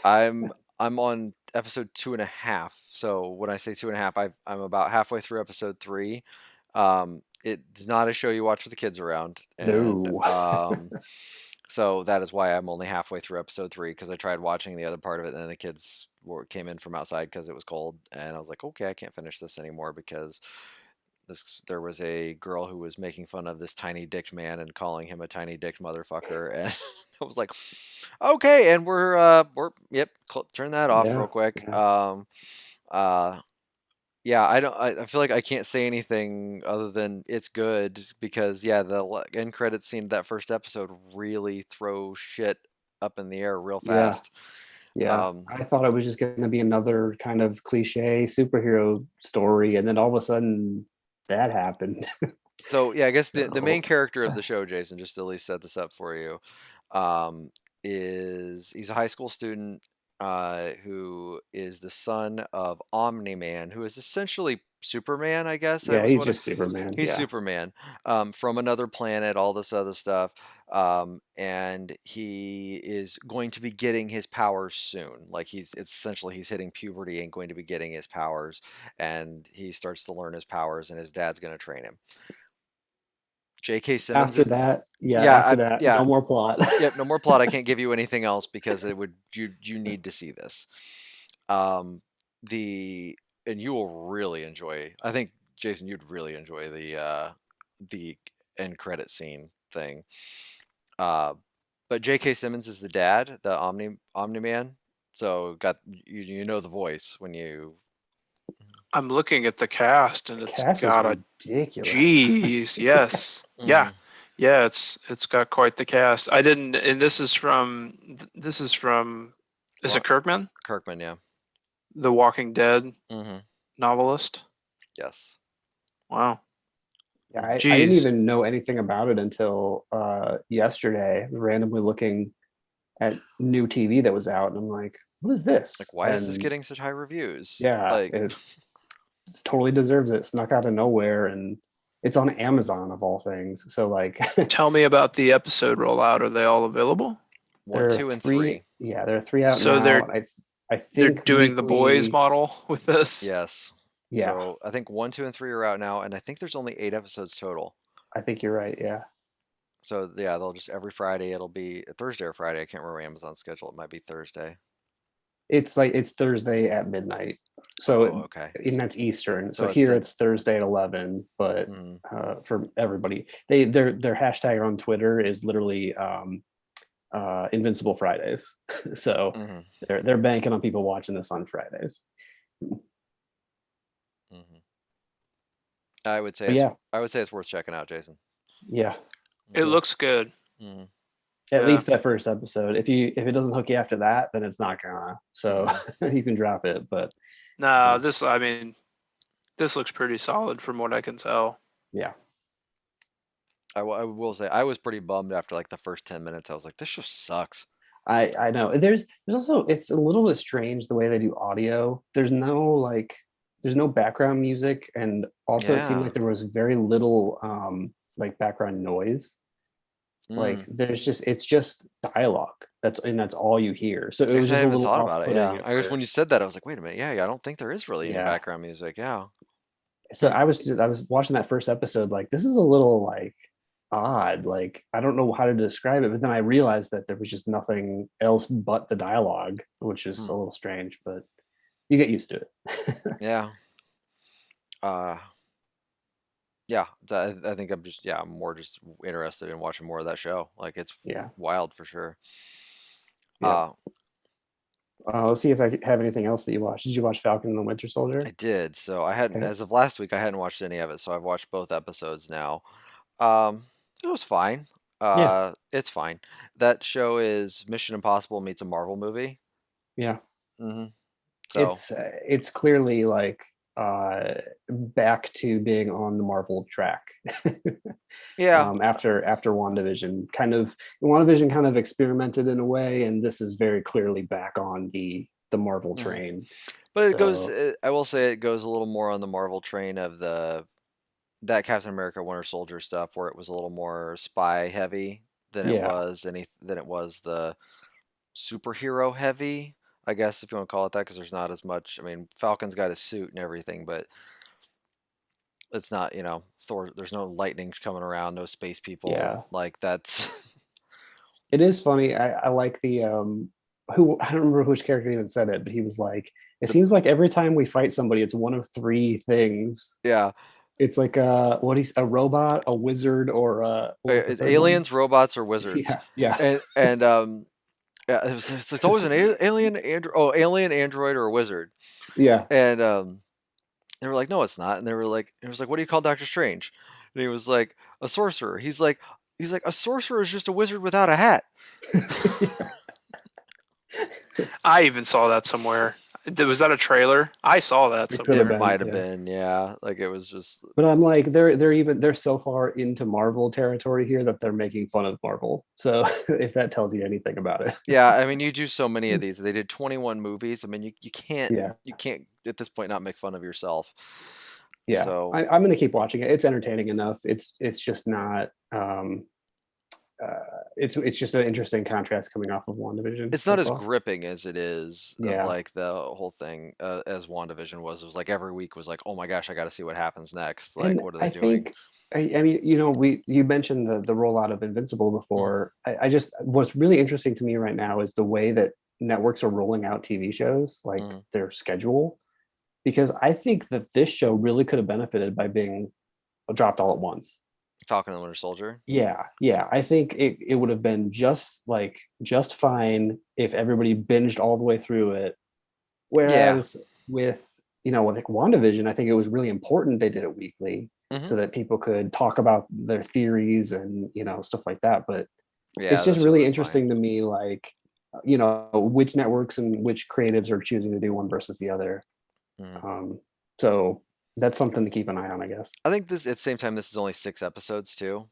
I'm on episode 2.5. So when I say 2.5, I'm about halfway through episode 3. It's not a show you watch with the kids around, and No. so that is why I'm only halfway through episode 3, because I tried watching the other part of it, and then the kids came in from outside because it was cold, and I was like, okay, I can't finish this anymore because there was a girl who was making fun of this tiny dicked man and calling him a tiny dicked motherfucker, and I was like, okay, and we're yep, turn that off Yeah. real quick. Yeah. Uh, yeah, I don't. I feel like I can't say anything other than it's good, because yeah, the end credits scene of that first episode really throw shit up in the air real Yeah. fast. Yeah. Um, I thought it was just going to be another kind of cliche superhero story, and then all of a sudden that happened. so yeah, I guess the main So, character of the show, Jason, just to at least set this up for you, um, is he's a high school student who is the son of Omni Man, who is essentially Superman, I guess that yeah, was he's what just Superman. he's Yeah. Superman, from another planet, all this other stuff. and he is going to be getting his powers soon. Like it's essentially he's hitting puberty and going to be getting his powers, and he starts to learn his powers, and his dad's going to train him. J.K. Simmons After is that, yeah, yeah, after that, yeah, no more plot. yep. No more plot. I can't give you anything else because it would you need to see this. Um, the and you will really enjoy. I think Jason, you'd really enjoy the end credit scene thing. Uh, but J.K. Simmons is the dad, the Omni Man. So got you know the voice when you. I'm looking at the cast, and The it's cast is got a ridiculous. geez, yes, yeah, Mhm. yeah. It's got quite the cast. I didn't, and this is from, is it What? Kirkman, Kirkman, yeah. the Walking Dead Hmm. novelist? Yes. Wow, Yeah, Hmm. I didn't geez. even know anything about it until yesterday, randomly looking at new TV that was out, and I'm like, what is Like, this? why is this And getting such high reviews? yeah, Like, it totally deserves it. Snuck out of nowhere, and it's on Amazon of all things. So like, Tell me about the episode rollout. Are they all available? one, there are two, and three. three. Yeah, there are three out So now. they're And I they're think doing the boys weekly. model with this. Yes. Yeah, So I think one, two, and three are out now, and I think there's only 8 episodes total. I think you're right. Yeah, So yeah, they'll just every Friday it'll be Thursday or Friday. I can't remember Amazon's schedule. It might be Thursday. it's Thursday at midnight. Oh, So okay. and that's Eastern. So So it's here the it's Thursday at 11. But mm, for everybody, their hashtag on Twitter is literally Invincible Fridays. So hmm they're banking on people watching this on Fridays. hmm I would say But it's yeah, worth checking out, Jason. yeah, It yeah. looks good. Hmm At Yeah. least that first episode. If it doesn't hook you after that, then it's not gonna. So you can drop it. But No, I mean, this looks pretty solid from what I can tell. yeah, I will say I was pretty bummed after like the first 10 minutes. I was like, this show sucks. I know. There's also it's a little bit strange the way they do audio. There's no background music, and also it seemed Yeah. like there was very little like background noise. Like Mm. it's just dialogue. That's all you hear. So it I was guess I just a haven't little thought about it. off-putting Yeah. at I guess when you first. said that, I was like, wait a minute. Yeah, I don't think there is really any Yeah. background music. Yeah. So I was watching that first episode like this is a little like odd. Like I don't know how to describe it, but then I realized that there was just nothing else but the dialogue, which is Hmm. a little strange, but you get used to it. Yeah. Uh, yeah. I think I'm more just interested in watching more of that show. Like it's Yeah. wild for sure. Yep. Uh, Let's see if I have anything else that you watched. Did you watch Falcon and the Winter Soldier? I did. So I hadn't, Okay. as of last week, I hadn't watched any of it. So I've watched both episodes now. It was fine. Yeah. It's fine. That show is Mission Impossible meets a Marvel movie. Yeah. Hmm So It's clearly like back to being on the Marvel track. yeah, After WandaVision kind of experimented in a way, and this is very clearly back on the Marvel mhm. train. But it goes. So I will say it goes a little more on the Marvel train of that Captain America Winter Soldier stuff, where it was a little more spy heavy yeah, than it was the superhero heavy. I guess if you want to call it that, because there's not as much. I mean, Falcon's got his suit and everything, but it's not, Thor. There's no lightning coming around, no space people. yeah. Like that's It is funny. I like the who I don't remember which character even said it, but he was like, it the seems like every time we fight somebody, it's one of three things. yeah. It's like a robot, a wizard, or what was the It's third one? aliens, robots, or wizards, Yeah, yeah, and yeah, it's always an alien, alien, android, or a wizard, yeah. and they were like, no, it's not, and they were like, it was like, what do you call Doctor Strange? And he was like, a sorcerer. He's like, a sorcerer is just a wizard without a hat. I even saw that somewhere. Was that a trailer? I saw that It could have somewhere. It been, might have yeah. been, yeah. Like it was just, But I'm like, they're so far into Marvel territory here that they're making fun of Marvel. So if that tells you anything about it, yeah. I mean, you do so many of these. They did 21 movies. I mean, yeah, you can't at this point not make fun of yourself. yeah. So I'm gonna keep watching it. It's entertaining enough. It's just not. it's just an interesting contrast coming off of WandaVision. It's not That's as all. gripping as it is of Yeah, like the whole thing as WandaVision was. It was like every week was like, oh my gosh, I got to see what happens next. Like, and what are they I doing? think I mean you mentioned the rollout of Invincible Mm, before. I just what's really interesting to me right now is the way that networks are rolling out TV shows, like mm. their schedule, because I think that this show really could have benefited by being dropped all at once. Falcon and the Winter Soldier. Yeah, yeah. I think it would have been just fine if everybody binged all the way through it. Yeah. Whereas with with like WandaVision, I think it was really important they did it weekly Hmm. so that people could talk about their theories and stuff like that. But it's Yeah, just this would have really been fine. interesting to me, like which networks and which creatives are choosing to do one versus the other. Mm. Um, so that's something to keep an eye on, I guess. I think this at the same time this is only 6 episodes too.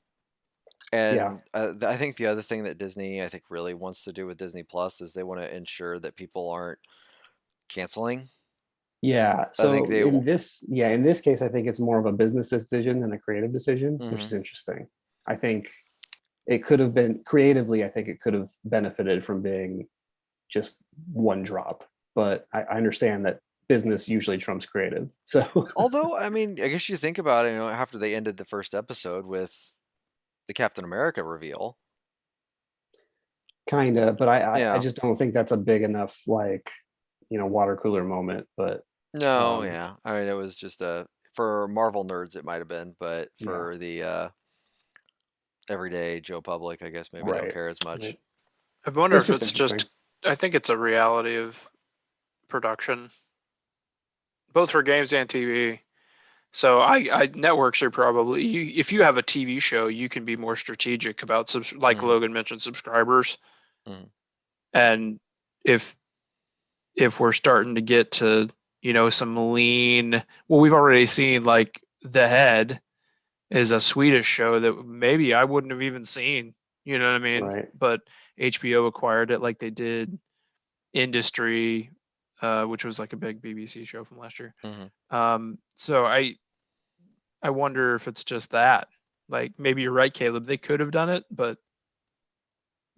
Yeah, And I think the other thing that Disney, I think, really wants to do with Disney Plus is they want to ensure that people aren't canceling. yeah. I think So they. in this case, I think it's more of a business decision than a creative decision, which Hmm. is interesting. I think it could have been creatively, I think it could have benefited from being just one drop. But I understand that business usually trumps creative. So Although, I mean, I guess you think about it, after they ended the first episode with the Captain America reveal. kind of, but I Yeah. just don't think that's a big enough like water cooler moment. But No, um yeah. I mean, it was just for Marvel nerds it might have been, but yeah, for the everyday Joe public, I guess maybe don't right. care as much. Right. I wonder It's if just it's interesting. just. I think it's a reality of production, both for games and TV. So I networks are probably if you have a TV show, you can be more strategic about like Hmm. Logan mentioned subscribers. Hmm. And if if we're starting to get to, some lean, well, we've already seen like The Head is a Swedish show that maybe I wouldn't have even seen, you know what I mean? Right. But HBO acquired it like they did Industry, which was like a big BBC show from last year. Hmm. So I wonder if it's just that. Like maybe you're right, Caleb. They could have done it, but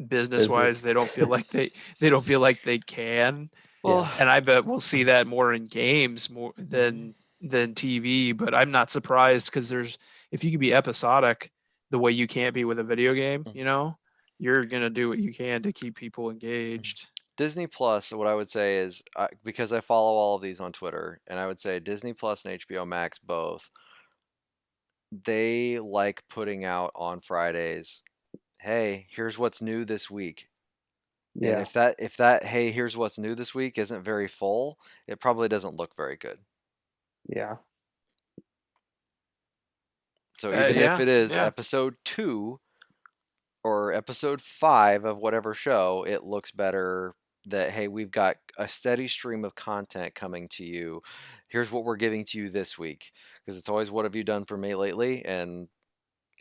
business wise, Business. they don't feel like they don't feel like they can. Well, Yeah. And I bet we'll see that more in games more mhm. than TV. But I'm not surprised because there's if you can be episodic the way you can't be with a video game, you're gonna do what you can to keep people Mhm. engaged. Disney Plus, what I would say is because I follow all of these on Twitter, and I would say Disney Plus and HBO Max both, they like putting out on Fridays, hey, here's what's new this week. And Yeah. if that hey, here's what's new this week isn't very full, it probably doesn't look very good. Yeah. So even if Yeah, it is yeah. episode 2 or episode 5 of whatever show, it looks better that, hey, we've got a steady stream of content coming to you. Here's what we're giving to you this week. Because it's always, what have you done for me lately? And,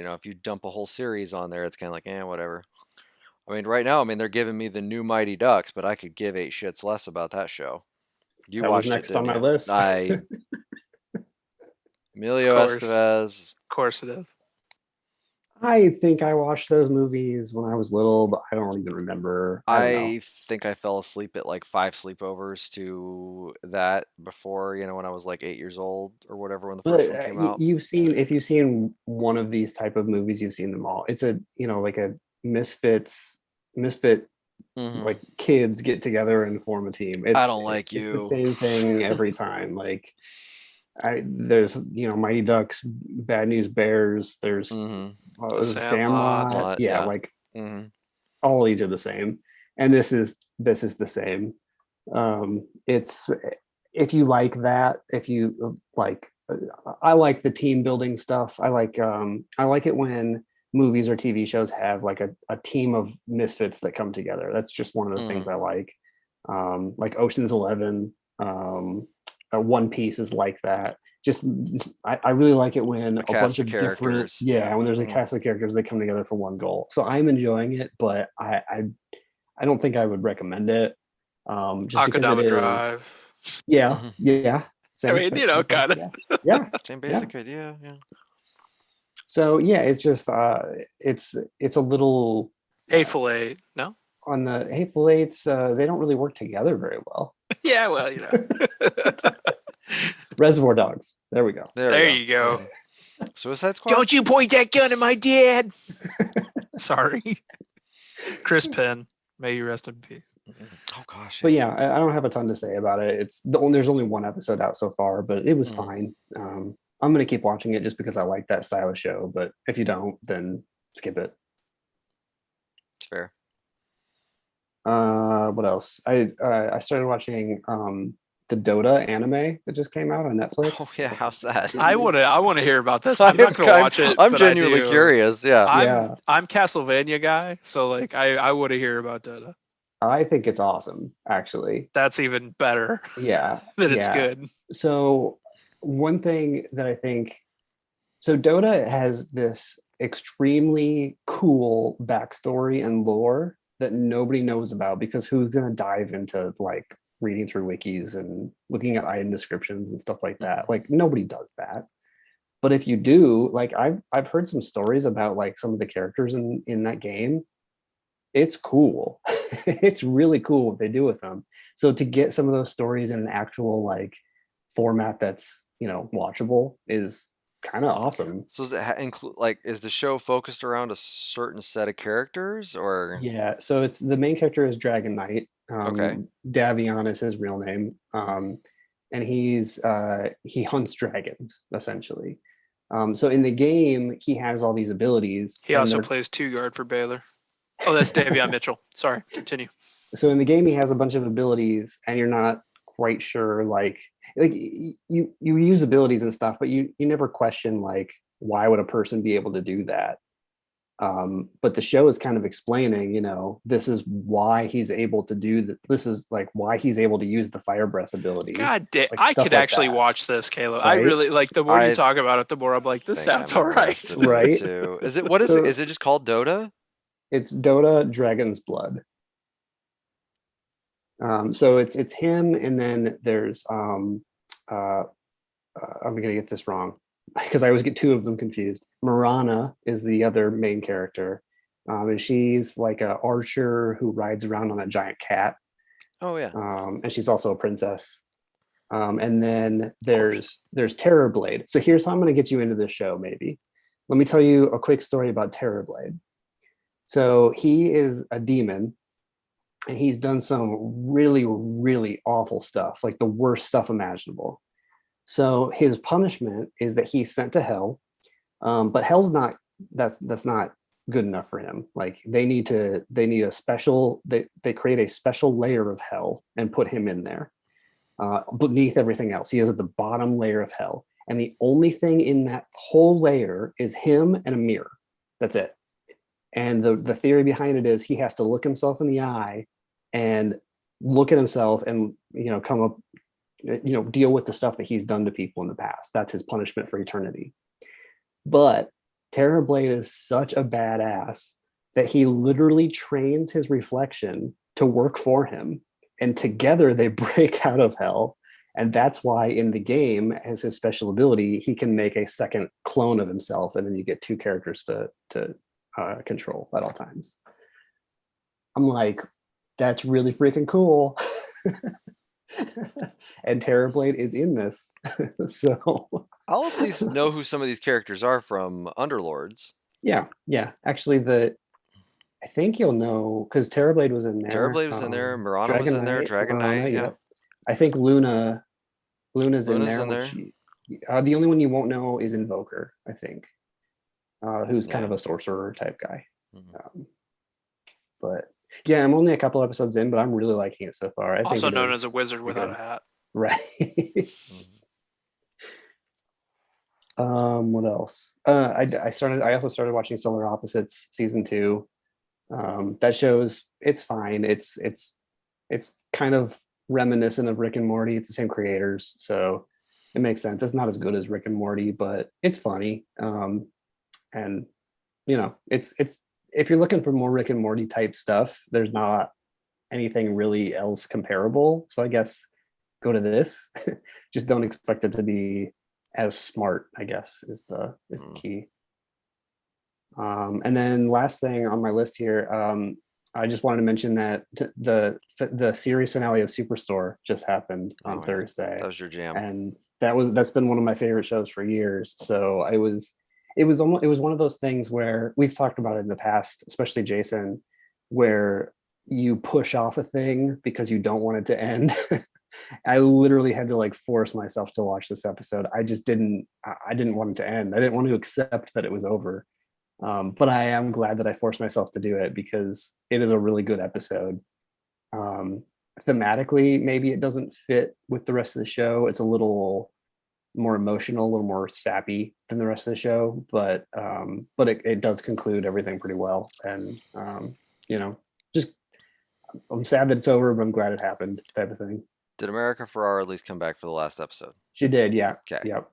if you dump a whole series on there, it's kind of like, whatever. I mean, right now, they're giving me the new Mighty Ducks, but I could give eight shits less about that show. You That was watched it, next on didn't my you? list. Of Emilio course. Estevez. Of course it is. I think I watched those movies when I was little, but I don't even remember. I don't know. I think I fell asleep at like 5 sleepovers to that before, when I was like 8 years old or whatever when the But first one came out. you've seen if you've seen one of these type of movies, you've seen them all. It's a like a misfit Hmm. like kids get together and form a team. I It's don't like it's the you. same thing every time. Like there's Mighty Ducks, Bad News Bears. There's Hmm. The Sandlot. Sandlot. Lot, Yeah, yeah. like Hmm. all these are the same, and this is the same. It's if you like that, if you like, I like the team building stuff. I like it when movies or TV shows have like a team of misfits that come together. That's just one of the Hmm. things I like Ocean's 11. One Piece is like that. I really like it when A a bunch cast of of different, characters. yeah, when there's a Hmm. cast of characters that come together for one goal. So I'm enjoying it, but I don't think I would recommend it, just because it Akadama is. Drive. Yeah, Hmm. yeah, I same mean, same thing. kind of. Yeah, yeah, Same yeah. basic idea, yeah. So yeah, it's just it's a little Hateful Eight. No. on the Hateful Eights. They don't really work together very well. Yeah. Well, you know. Reservoir Dogs. There we go. There There we you go. go. Suicide Squad. Don't you point that gun at my dad. Sorry. Chris Penn. May you rest in peace. Oh gosh. But yeah, I don't have a ton to say about it. There's only one episode out so far, but it was Mhm. fine. I'm gonna keep watching it just because I like that style of show. But if you don't, then skip it. It's fair. What else? I started watching the Dota anime that just came out on Netflix. Oh yeah, how's that? I want to hear about this. I'm not going to watch it. I'm but I genuinely do. curious. Yeah. I'm Castlevania guy, so like I want to hear about Dota. I think it's awesome, actually. That's even better. Yeah, that it's yeah. good. So one thing that I think, so Dota has this extremely cool backstory and lore that nobody knows about, because who's going to dive into like reading through wikis and looking at item descriptions and stuff like that? Like nobody does that. But if you do, like I've heard some stories about like some of the characters in that game. It's cool. It's really cool what they do with them. So to get some of those stories in an actual like format that's, watchable is kind of awesome. So does it include, like, is the show focused around a certain set of characters, or? Yeah, so it's the main character is Dragon Knight. Okay. Davion is his real name. And he hunts dragons essentially. So in the game, he has all these abilities. He also plays 2 guard for Baylor. Oh, that's Davion Mitchell. Sorry, continue. So in the game, he has a bunch of abilities, and you're not quite sure, like you use abilities and stuff, but you never question like why would a person be able to do that. But the show is kind of explaining, this is why he's able to do that. This is like why he's able to use the fire breath ability. God damn, like I stuff could like actually that. watch this, Caleb. Right? I really like the more I you talk about it, the more I'm like, this think sounds I'm all right. interested in it, Right? too. Is it, what is So- it? Is it just called Dota? It's Dota Dragon's Blood. So it's him, and then there's I'm gonna get this wrong because I always get two of them confused. Marana is the other main character, and she's like a archer who rides around on a giant cat, Oh yeah. and she's also a princess. And then there's Terrorblade. So here's how I'm gonna get you into this show. Maybe let me tell you a quick story about Terrorblade. So he is a demon, and he's done some really, really awful stuff, like the worst stuff imaginable. So his punishment is that he's sent to hell, but hell's not that's not good enough for him. Like they need a special, they create a special layer of hell and put him in there beneath everything else. He is at the bottom layer of hell, and the only thing in that whole layer is him and a mirror. That's it. And the theory behind it is he has to look himself in the eye and look at himself and come up, deal with the stuff that he's done to people in the past. That's his punishment for eternity. But Terrorblade is such a badass that he literally trains his reflection to work for him, and together they break out of hell. And that's why in the game, as his special ability, he can make a second clone of himself, and then you get two characters to control at all times. I'm like, that's really freaking cool. And Terrorblade is in this. So I'll at least know who some of these characters are from Underlords. yeah. Actually, I think you'll know because Terrorblade was in there. Terrorblade was in there. Marana was in there. Dragon Knight. Yeah. Yep. I think Luna's in there. in there. The only one you won't know is Invoker, I think, who's kind of a sorcerer type guy. Mhm. But yeah, I'm only a couple episodes in, but I'm really liking it so far. I Also think known as a wizard without a hat. Right. Mhm. What else? I also started watching Solar Opposites season 2. That show's it's fine. It's kind of reminiscent of Rick and Morty. It's the same creators, so it makes sense. It's not as good as Rick and Morty, but it's funny. And it's if you're looking for more Rick and Morty type stuff, there's not anything really else comparable. So I guess go to this. Just don't expect it to be as smart, I guess, is the key. And then last thing on my list here, I just wanted to mention that the series finale of Superstore just happened on Oh, yeah. Thursday, That was your jam. and that's been one of my favorite shows for years. So it was one of those things where we've talked about it in the past, especially Jason, where you push off a thing because you don't want it to end. I literally had to like force myself to watch this episode. I didn't want it to end. I didn't want to accept that it was over. But I am glad that I forced myself to do it because it is a really good episode. Um, Thematically, maybe it doesn't fit with the rest of the show. It's a little more emotional, a little more sappy than the rest of the show, but it does conclude everything pretty well. And you know, just I'm sad that it's over, but I'm glad it happened, type of thing. Did America Ferrara at least come back for the last episode? She did, yeah, Okay. yep.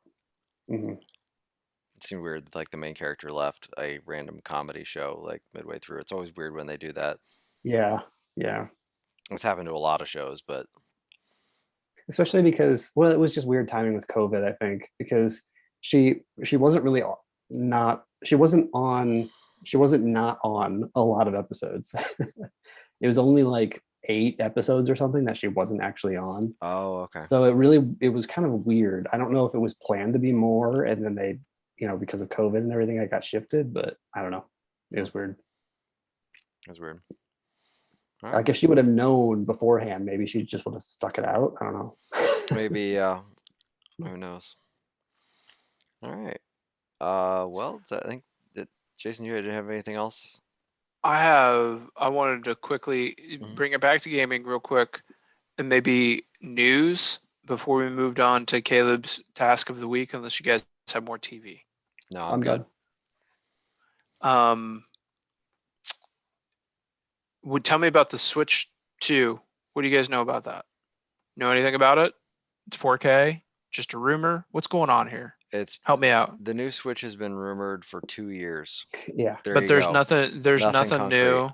Hmm. It seemed weird, like the main character left a random comedy show like midway through. It's always weird when they do that. Yeah, yeah. It's happened to a lot of shows, but Especially because, well, it was just weird timing with COVID, I think, because she wasn't really not she wasn't not on a lot of episodes. It was only like 8 episodes or something that she wasn't actually on. oh, okay. So it was kind of weird. I don't know if it was planned to be more and then they, because of COVID and everything, it got shifted, but I don't know. It was weird. That's weird. All Like right. if she would have known beforehand, maybe she just would have stuck it out. I don't know. Maybe, who knows? All right. Well, I think that Jason, you didn't have anything else? I wanted to quickly Mhm. bring it back to gaming real quick and maybe news before we moved on to Caleb's task of the week, unless you guys have more TV. No, I'm good. done. Would tell me about the Switch 2. What do you guys know about that? Know anything about it? It's 4K, just a rumor. What's going on here? It's Help me out. the new Switch has been rumored for 2 years. Yeah. There But you there's go. nothing Nothing nothing concrete. new.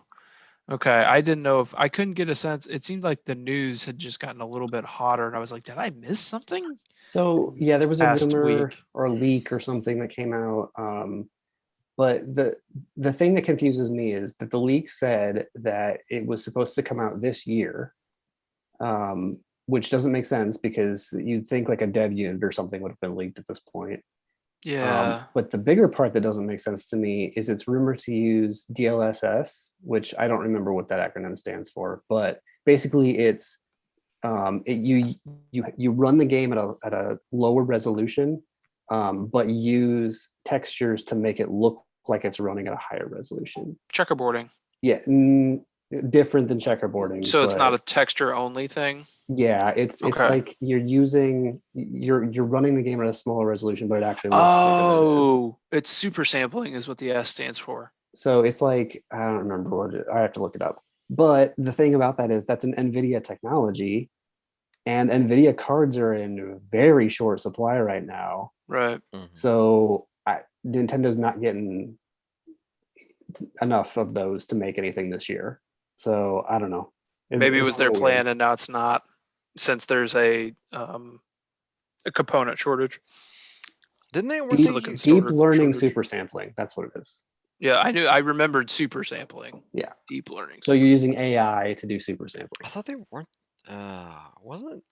Okay, I didn't know if I couldn't get a sense. It seemed like the news had just gotten a little bit hotter, and I was like, did I miss something? So yeah, there was a Past rumor week. or a leak or something that came out. But the thing that confuses me is that the leak said that it was supposed to come out this year, which doesn't make sense because you'd think like a dev unit or something would have been leaked at this point. Yeah. But the bigger part that doesn't make sense to me is it's rumored to use DLSS, which I don't remember what that acronym stands for, but basically it's you run the game at a lower resolution, but use textures to make it look like it's running at a higher resolution. Checkerboarding. Yeah, different than checkerboarding. So it's not a but texture only thing. yeah, it's Okay. like you're running the game at a smaller resolution, but it actually looks bigger than it is. Oh, it's super sampling is what the S stands for. So it's like I don't remember I have to look it up. But the thing about that is that's an NVIDIA technology, and NVIDIA cards are in very short supply right now. Right. Mhm. So Nintendo's not getting enough of those to make anything this year. So I don't know. Maybe it It's was a their little plan weird. and now it's not, since there's a component shortage. Didn't they? Weren't Deep, they? Silicon deep shortage. learning super sampling. That's what it is. Yeah, I remembered super sampling. Yeah. Deep learning. So you're using AI to do super sampling. I thought they weren't. Wasn't?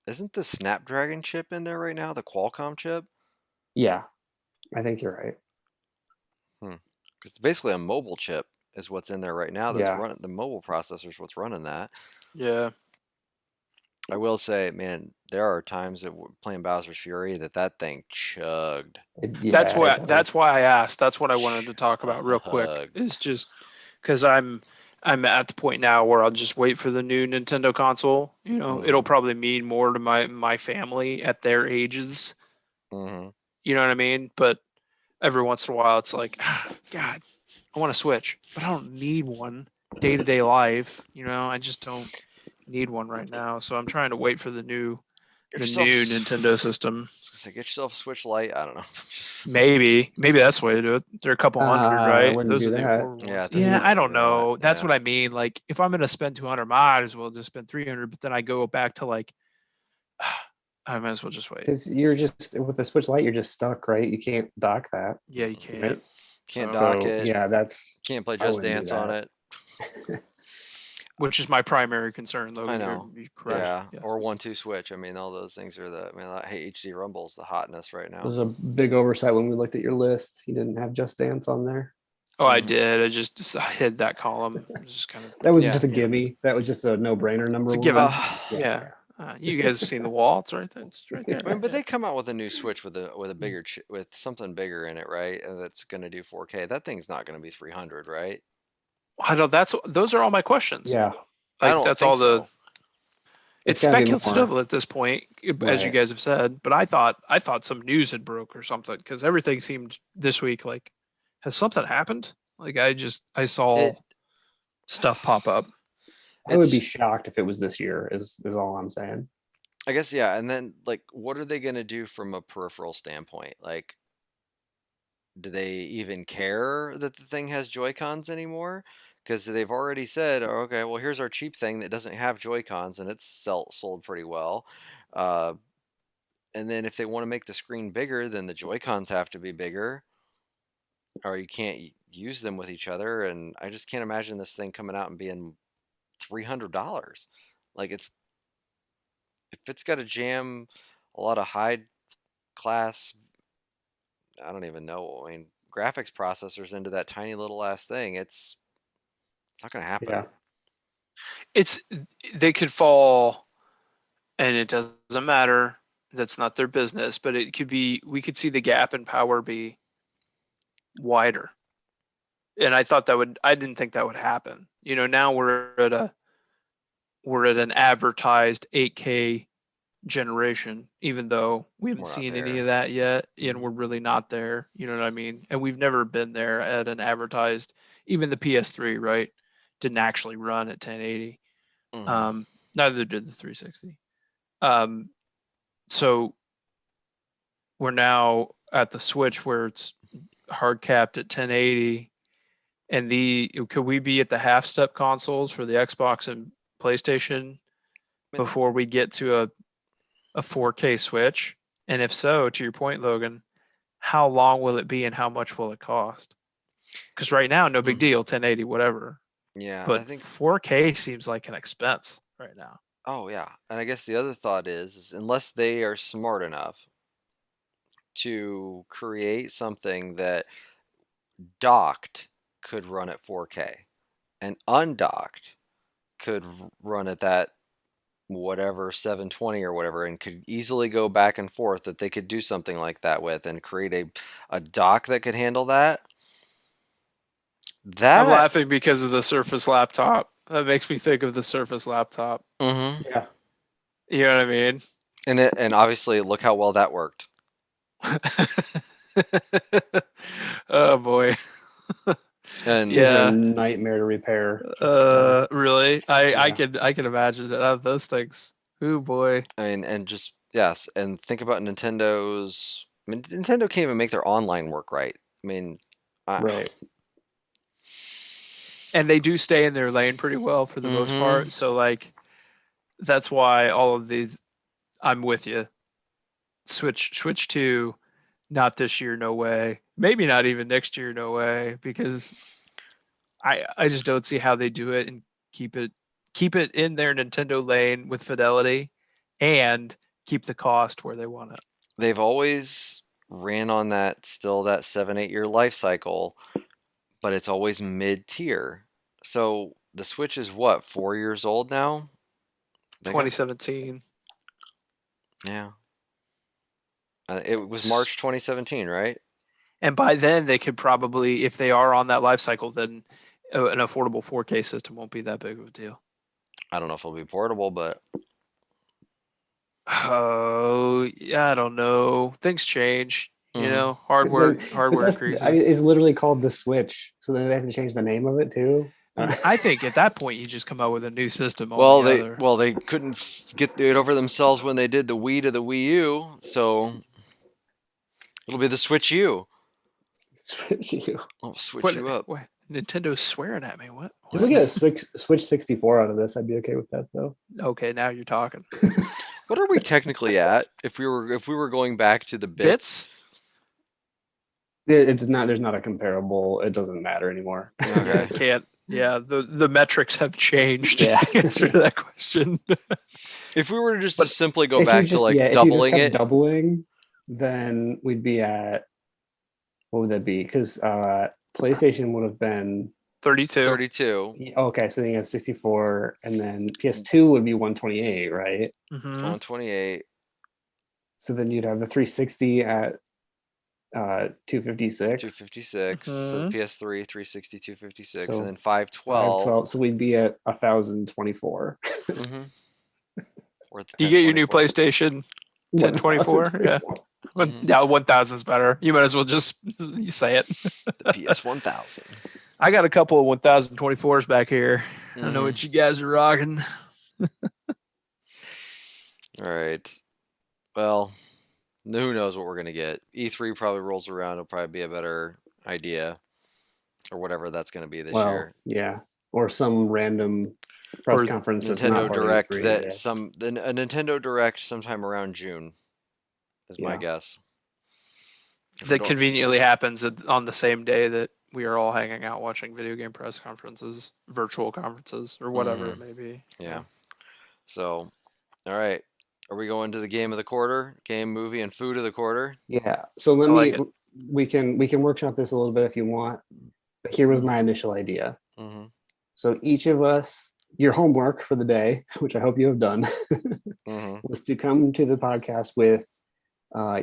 Isn't the Snapdragon chip in there right now? The Qualcomm chip? Yeah, I think you're right. Because it's basically a mobile chip is what's in there right now. That's Yeah. running the mobile processor's what's running that. Yeah. I will say, man, there are times that playing Bowser's Fury that thing chugged. That's why it does. I asked. That's what I wanted to talk about real quick. Chugged. Is just because I'm at the point now where I'll just wait for the new Nintendo console. It'll probably mean more to my family at their ages. Mm-hmm. You know what I mean? But every once in a while, it's like, God, I want to Switch, but I don't need one day-to-day life. I just don't need one right now. So I'm trying to wait for the new Nintendo system. Get yourself a Switch Lite. I don't know. Maybe that's the way to do it. They're a couple hundred, I right? wouldn't Those do are the that. affordable Yeah, ones. it doesn't Yeah, I matter don't a lot. know. That's Yeah. what I mean. Like, if I'm gonna spend 200, might as well just spend 300. But then I go back to like, I might as well just wait. Because you're just with the Switch Lite, you're just stuck, right? You can't dock that. Yeah, you can't. Right? Can't So, dock So it. yeah, that's Can't play I Just wouldn't do Dance on that. it. which is my primary concern, Logan. I know. You're correct. Yeah. Yes. Or 1-2 switch. I mean, all those things are hey, HD Rumble's the hotness right It now. was a big oversight when we looked at your list. You didn't have Just Dance on there. Oh, I did. I just hid that column. It was just kind of That was yeah, just a you know, gimme. That was just a no-brainer number it's a one. given. Yeah. Yeah. You guys have seen the wall. It's right there. It's right there. I mean, but they come out with a new Switch with a bigger with something bigger in it, right? And that's going to do 4K. That thing's not going to be 300, right? I know those are all my questions. Yeah. I Like don't that's think all the. so. It's gotta be speculative more. at this point, as you Right. guys have said. But I thought some news had broke or something because everything seemed this week like, has something happened? Like I saw It stuff pop up. I would be it's shocked if it was this year, is all I'm saying. I guess yeah, and then like what are they going to do from a peripheral standpoint? Like do they even care that the thing has Joy-Cons anymore? Because they've already said, oh, okay, well, here's our cheap thing that doesn't have Joy-Cons, and it's sold pretty well. Uh, and then if they want to make the screen bigger, then the Joy-Cons have to be bigger, or you can't use them with each other. And I just can't imagine this thing coming out and being $300. Like if it's got to jam a lot of high class, I don't even know. I mean, graphics processors into that tiny little ass thing. It's not gonna happen. Yeah. It's they could fall, and it doesn't matter. That's not their business. But it could be. We could see the gap in power be wider. And I thought that would. I didn't think that would happen. You know, now we're at an advertised 8K generation, even though we haven't We're not seen any there. of that yet, and Mhm. we're really not there. You know what I mean? And we've never been there at an advertised. Even the PS3, right, didn't actually run at 1080. Mhm. Um, Neither did the 360. Um, so we're now at the Switch where it's hard capped at 1080. And could we be at the half step consoles for the Xbox and PlayStation before we get to a 4K Switch? And if so, to your point, Logan, how long will it be and how much will it cost? Because right now, no big Mhm. deal, 1080, whatever. Yeah, I But think. 4K seems like an expense right now. Oh yeah, and I guess the other thought is unless they are smart enough to create something that docked could run at 4K and undocked could run at that whatever 720 or whatever and could easily go back and forth, that they could do something like that with and create a dock that could handle that. I'm That. laughing because of the Surface laptop. That makes me think of the Surface laptop. Mm-hmm. Yeah. You know what I mean? And obviously look how well that worked. Oh boy. And These are a Yeah. nightmare to repair. Just saying. Really? Yeah. I can imagine that those things. Oh boy. I mean, and just yes, and think about Nintendo's. I mean, Nintendo can't even make their online work right. I mean, Right. And they do stay in their lane pretty well for the most mm-hmm. part. So like that's why all of these I'm with you. Switch to not this year, no way. Maybe not even next year, no way, because I just don't see how they do it and keep it in their Nintendo lane with fidelity and keep the cost where they want it. They've always ran on that 7-8 year life cycle, but it's always mid tier. So the Switch is what 4 years old now. They got 2017. yeah. It was March 2017, right? And by then they could probably, if they are on that life cycle, then an affordable 4K system won't be that big of a deal. I don't know if it'll be portable, but Oh, yeah, I don't know. Things change. You mhm. know, But hardware that's increases. it's literally called the Switch. So then they have to change the name of it too. I think at that point you just come out with a new system Well, altogether. they couldn't get it over themselves when they did the Wii to the Wii U, so it'll be the Switch U. Switch you. I'll switch What? you up. What? Nintendo's swearing at me. What? If we get a Switch 64 out of this, I'd be okay with that though. Okay, now you're talking. What are we technically at if we were going back to the bits? It's not. There's not a comparable. It doesn't matter anymore. Yeah, Okay. can't. Yeah, the metrics have changed. Yeah. Is the answer to that question. If we were just to But simply go if you back to just like if you just doubling kept it, doubling, then we'd be at what would that be? Because PlayStation would have been 32. 32, okay. So then you have 64, and then PS2 would be 128, right? Mm-hmm. 128. So then you'd have the 360 at 256. 256. So the Mhm. PS3, 360, 256, So and then 512. 512. So we'd be at 1,024. Mm-hmm. Or the You get your new 1024. PlayStation 1024. Yeah. Mhm. Yeah, 1000 is better. You might as well just you say it. The PS 1000. I got a couple of 1024s back here. I don't know Mhm. what you guys are rocking. All right. Well, who knows what we're going to get. E3 probably rolls around. It'll probably be a better idea or whatever that's going to be this Well, year. yeah, or some random press Or conference that's Nintendo not part of Direct E3, that yeah. a Nintendo Direct sometime around June is my Yeah. guess. If we that don't- conveniently happens on the same day that we are all hanging out watching video game press conferences, virtual conferences, or whatever it may be. Yeah. So, all right. Are we going to the game of the quarter? Game, movie, and food of the quarter? Yeah. So let I me like it. we can workshop this a little bit if you want. But here was my initial idea. Mm-hmm. So each of us, your homework for the day, which I hope you have done, Mm-hmm. was to come to the podcast with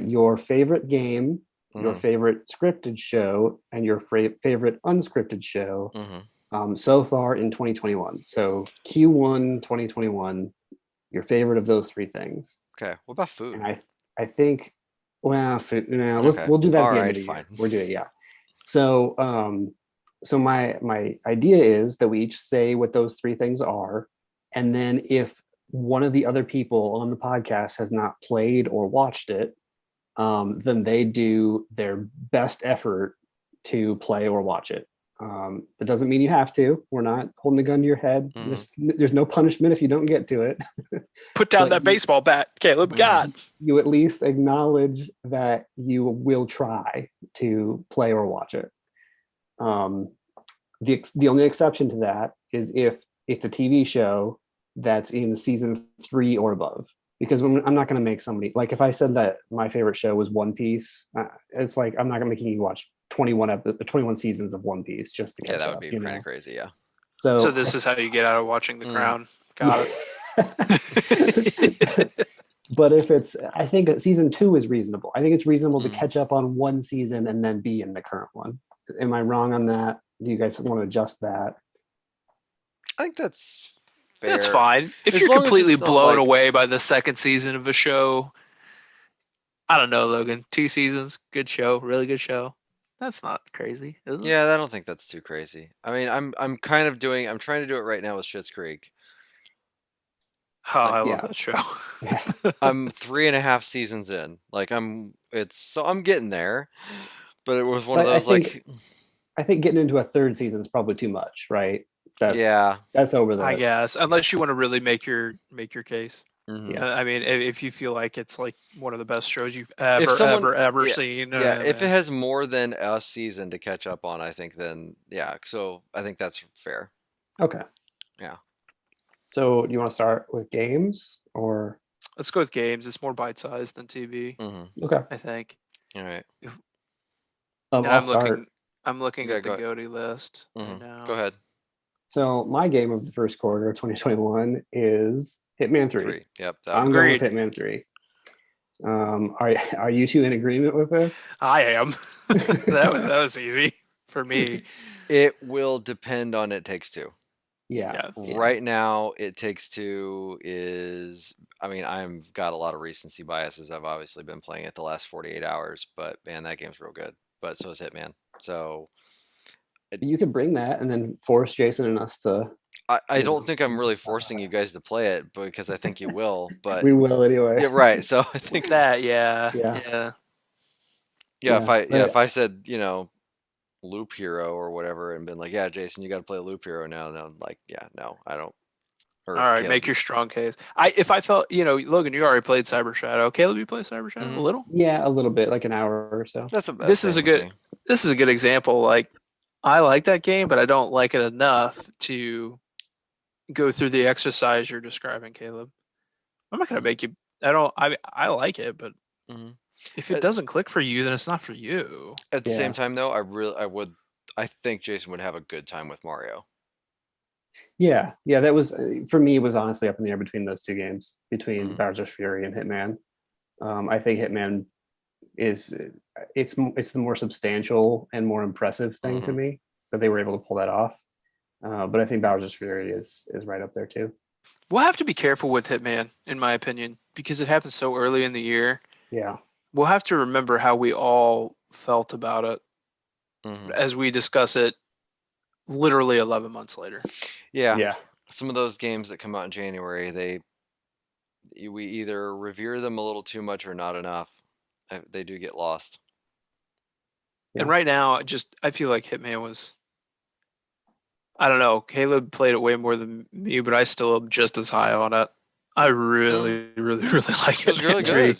your favorite game, your Mhm. favorite scripted show, and your favorite unscripted show Mm-hmm. so far in 2021. So Q1 2021, your favorite of those three things. Okay. What about food? And I think, well, Okay. we'll do that at All the end right, of the year. fine. We're doing, yeah. So so my idea is that we each say what those three things are, and then if one of the other people on the podcast has not played or watched it, then they do their best effort to play or watch it. It doesn't mean you have to. We're not holding a gun to your head. There's no punishment if you don't get to it. Put down But that baseball bat, Caleb. God. You at least acknowledge that you will try to play or watch it. The only exception to that is if it's a TV show that's in season 3 or above. Because I'm not going to make somebody like if I said that my favorite show was One Piece, it's like I'm not going to make you watch 21 seasons of One Piece just to catch Yeah, that up. would be kind of crazy. Yeah. So this is how you get out of watching The Crown. Got it. But if it's, I think season 2 is reasonable. I think it's reasonable to catch up on one season and then be in the current one. Am I wrong on that? Do you guys want to adjust that? I think that's fair. That's fine. If As you're long as completely it's not blown like- away by the second season of a show, I don't know, Logan. 2 seasons, good show, really good show. That's not crazy, is it? Yeah, I don't think that's too crazy. I mean, I'm trying to do it right now with Schitt's Creek. Oh, I love Yeah. that show. I'm 3.5 seasons in. Like I'm getting there, but it was one of But those I think getting into a third season is probably too much, right? That's over the. I guess, unless you want to really make your case. Mhm. Yeah. I mean, if you feel like it's like one of the best shows you've If someone- ever yeah, seen. Yeah, if it has more than a season to catch up on, I think then yeah. So I think that's fair. Okay. Yeah. So do you want to start with games or? Let's go with games. It's more bite-sized than TV, Mm-hmm. Okay. I think. All right. And I'll start. I'm looking Yeah, at the go GOTY list right Mhm. now. Go ahead. So my game of the first quarter of 2021 is Hitman 3. Yep. I'm going with Hitman 3. Are you two in agreement with this? I am. that was easy for me. It will depend on It Takes Two. Yeah. Right now, It Takes Two is. I mean, I've got a lot of recency biases. I've obviously been playing it the last 48 hours, but man, that game's real good. But so is Hitman. So You could bring that and then force Jason and us to. I don't think I'm really forcing you guys to play it because I think you will. But We will anyway. yeah, right. So I think That, Yeah. if I said Loop Hero or whatever and been like, yeah, Jason, you got to play Loop Hero now. And I'm like, yeah, no, I don't. Or All right, make your Caleb's. strong case. If I felt, Logan, you already played Cyber Shadow. Caleb, you play Cyber Shadow a Mhm. little? Yeah, a little bit, like an hour or so. That's the This is same a with good me. this is a good example. Like I like that game, but I don't like it enough to go through the exercise you're describing, Caleb. I'm not gonna make you. I like it, but Hmm. if it doesn't click for you, then it's not for you. At the same Yeah. time, though, I think Jason would have a good time with Mario. Yeah, that was for me. It was honestly up in the air between those two games, between Mhm. Bowser's Fury and Hitman. I think Hitman is it's the more substantial and more impressive thing to Mhm. me that they were able to pull that off. But I think Bowser's Fury is right up there too. We'll have to be careful with Hitman, in my opinion, because it happened so early in the year. Yeah, We'll have to remember how we all felt about it Mhm. as we discuss it literally 11 months later. Yeah, yeah, some of those games that come out in January, we either revere them a little too much or not enough. They do get lost. yeah. And right now, I feel like Hitman was. I don't know. Caleb played it way more than me, but I still am just as high on it. I Mm. really, really, really like It was really Hitman 3. good.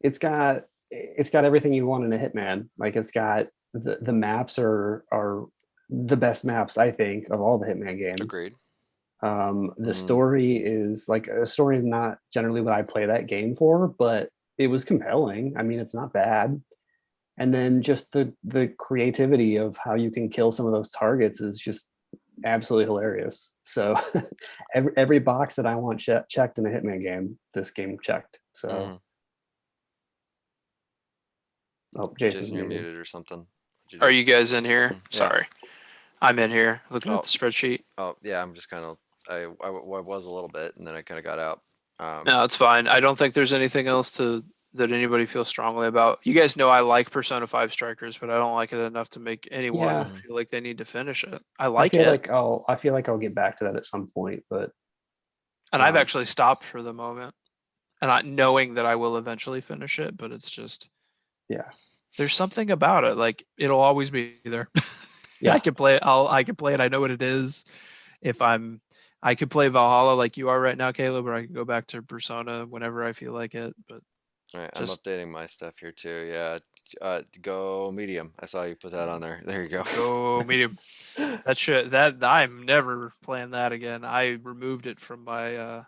It's got everything you want in a Hitman. Like it's got the maps are the best maps I think of all the Hitman games. Agreed. The Mm. story is like a story is not generally what I play that game for, but it was compelling. I mean, it's not bad. And then just the creativity of how you can kill some of those targets is just absolutely hilarious. So every box that I want checked in a Hitman game, this game checked. So Mhm. oh, Jason's Jason, you're muted. muted or something. What'd you Are do? you guys in here? Yeah. Sorry. I'm in here looking at Oh, the spreadsheet. oh, yeah. I'm just kind of. I was a little bit, and then I kind of got out. No, it's fine. I don't think there's anything else that anybody feels strongly about. You guys know I like Persona 5 Strikers, but I don't like it enough to make any one of Yeah, them feel like they need to finish it. I I like feel it, like I'll get back to that at some point, but and I've um, actually stopped for the moment, and not knowing that I will eventually finish it, but it's just yeah, there's something about it. Like it'll always be there. I yeah, can play it. I can play it. I know what it is. If I could play Valhalla like you are right now, Caleb, or I can go back to Persona whenever I feel like it. But All right, I'm just updating my stuff here too. Yeah, go medium. I saw you put that on there. There you go. go medium. That I'm never playing that again. I removed it from my.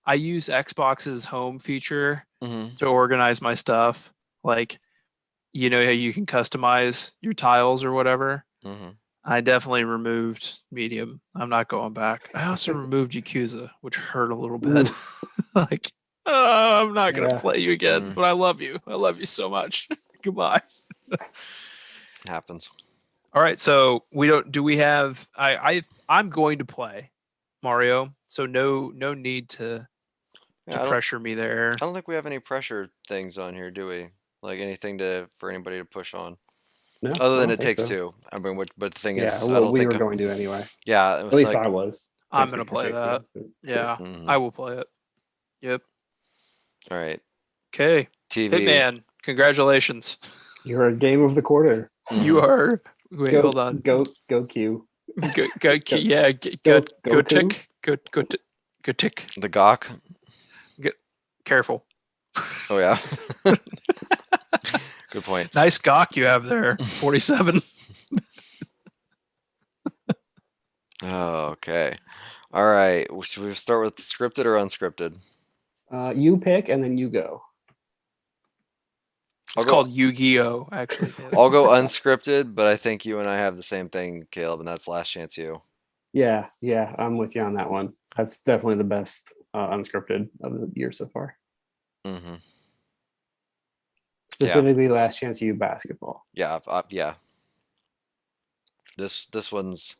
I use Xbox's home feature Hmm. to organize my stuff. Like how you can customize your tiles or whatever. Hmm. I definitely removed medium. I'm not going back. I also removed Yakuza, which hurt a little bit. oof, Like, oh, I'm not gonna yeah. play you again, Mm, but I love you. I love you so much. Goodbye. happens. All right, so we don't. Do we have? I'm going to play Mario, so no need to Yeah, I don't. pressure me there. I don't think we have any pressure things on here, do we? Like anything for anybody to push on, No, other I than don't it think takes so. two. I mean, but the thing Yeah, is, I well, don't we think. were going to anyway. Yeah, it At was least like. I was. Can't I'm gonna speak for play that. Jason. But cool. Yeah, I Hmm. will play it. Yep. All right, Okay. TV. Hitman, congratulations. You're a game of the quarter. You Hmm. are. Wait, Go hold on. go Q. Go Yeah, go go Goku. tick, go tick. The Gawk. Get careful. Oh yeah. Good point. Nice gawk you have there. 47. Oh, okay. All right. Should we start with scripted or unscripted? You pick and then you go. I'll It's go. called Yu-Gi-Oh, actually. I'll go unscripted, but I think you and I have the same thing, Caleb, and that's Last Chance You. Yeah, I'm with you on that one. That's definitely the best unscripted of the year so far. Hmm. Yeah. Specifically, Last Chance You basketball. Yeah. Yeah. This one's.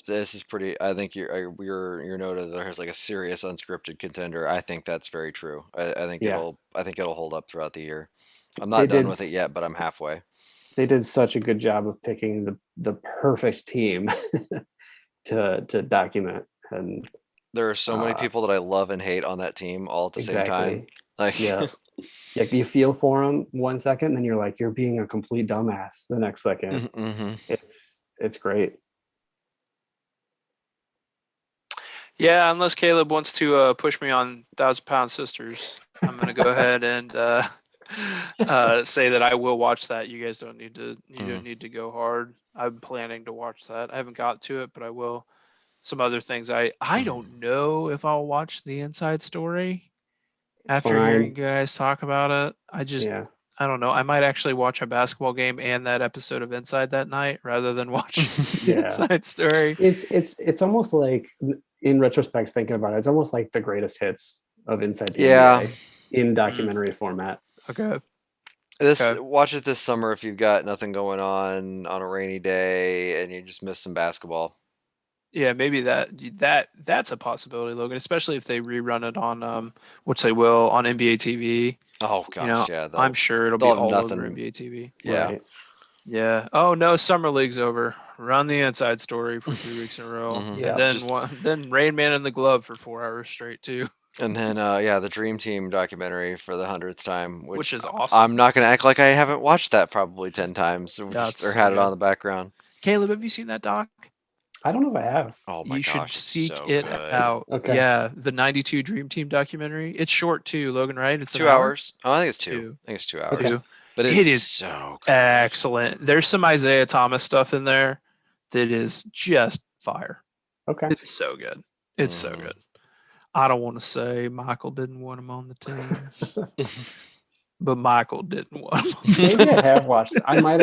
This is pretty. I think your note of there's like a serious unscripted contender. I think that's very true. I think Yeah, it'll hold up throughout the year. I'm they not done did. with it yet, but I'm halfway. They did such a good job of picking the perfect team to document and There are so many uh, people that I love and hate on that team all at the same time. exactly. Like, Yeah, yeah. You feel for them 1 second, then you're like you're being a complete dumbass the next second. hmm. It's great. Yeah, unless Caleb wants to push me on 1,000 Pound Sisters, I'm gonna go ahead and say that I will watch that. You guys don't need to. You don't need to go hard. I'm planning to watch that. I haven't got to it, but I will. Some other things. I don't know if I'll watch the Inside Story It's after hearing fine. you guys talk about it. Yeah. I don't know. I might actually watch a basketball game and that episode of Inside that night rather than watch the Yeah. Inside Story. It's almost like, in retrospect, thinking about it, it's almost like the greatest hits of Inside the Yeah. NBA in Mm, documentary format. okay. This Okay. watch it this summer if you've got nothing going on a rainy day and you just miss some basketball. Yeah, maybe that's a possibility, Logan, especially if they rerun it on which they will on NBA TV. Oh You know, gosh, yeah, I'm sure it'll be they'll have all over nothing. NBA TV. Yeah, Right. Yeah. Oh no, summer league's over. Run the Inside Story for 3 weeks in a row, and Yeah. then Just then Rain Man in the Glove for 4 hours straight too, and then yeah, the Dream Team documentary for the 100th time, which which is awesome. I'm not gonna act like I haven't watched that probably 10 times or Yeah, just it's or so had it on good. the background. Caleb, have you seen that doc? I don't know if I have. Oh my You should gosh, it's seek so it good. out. Okay. Yeah, the '92 Dream Team documentary. It's short too, Logan. Right? It's an 2 hours. hour. Oh, I think it's two. Two. I think it's 2 hours. Okay. Two. But it's It is so good. excellent. There's some Isaiah Thomas stuff in there that is just fire. Okay. It's so good. It's so Mhm. good. I don't want to say Michael didn't want him on the team, but Michael didn't want him on the Maybe I team. have watched it. I might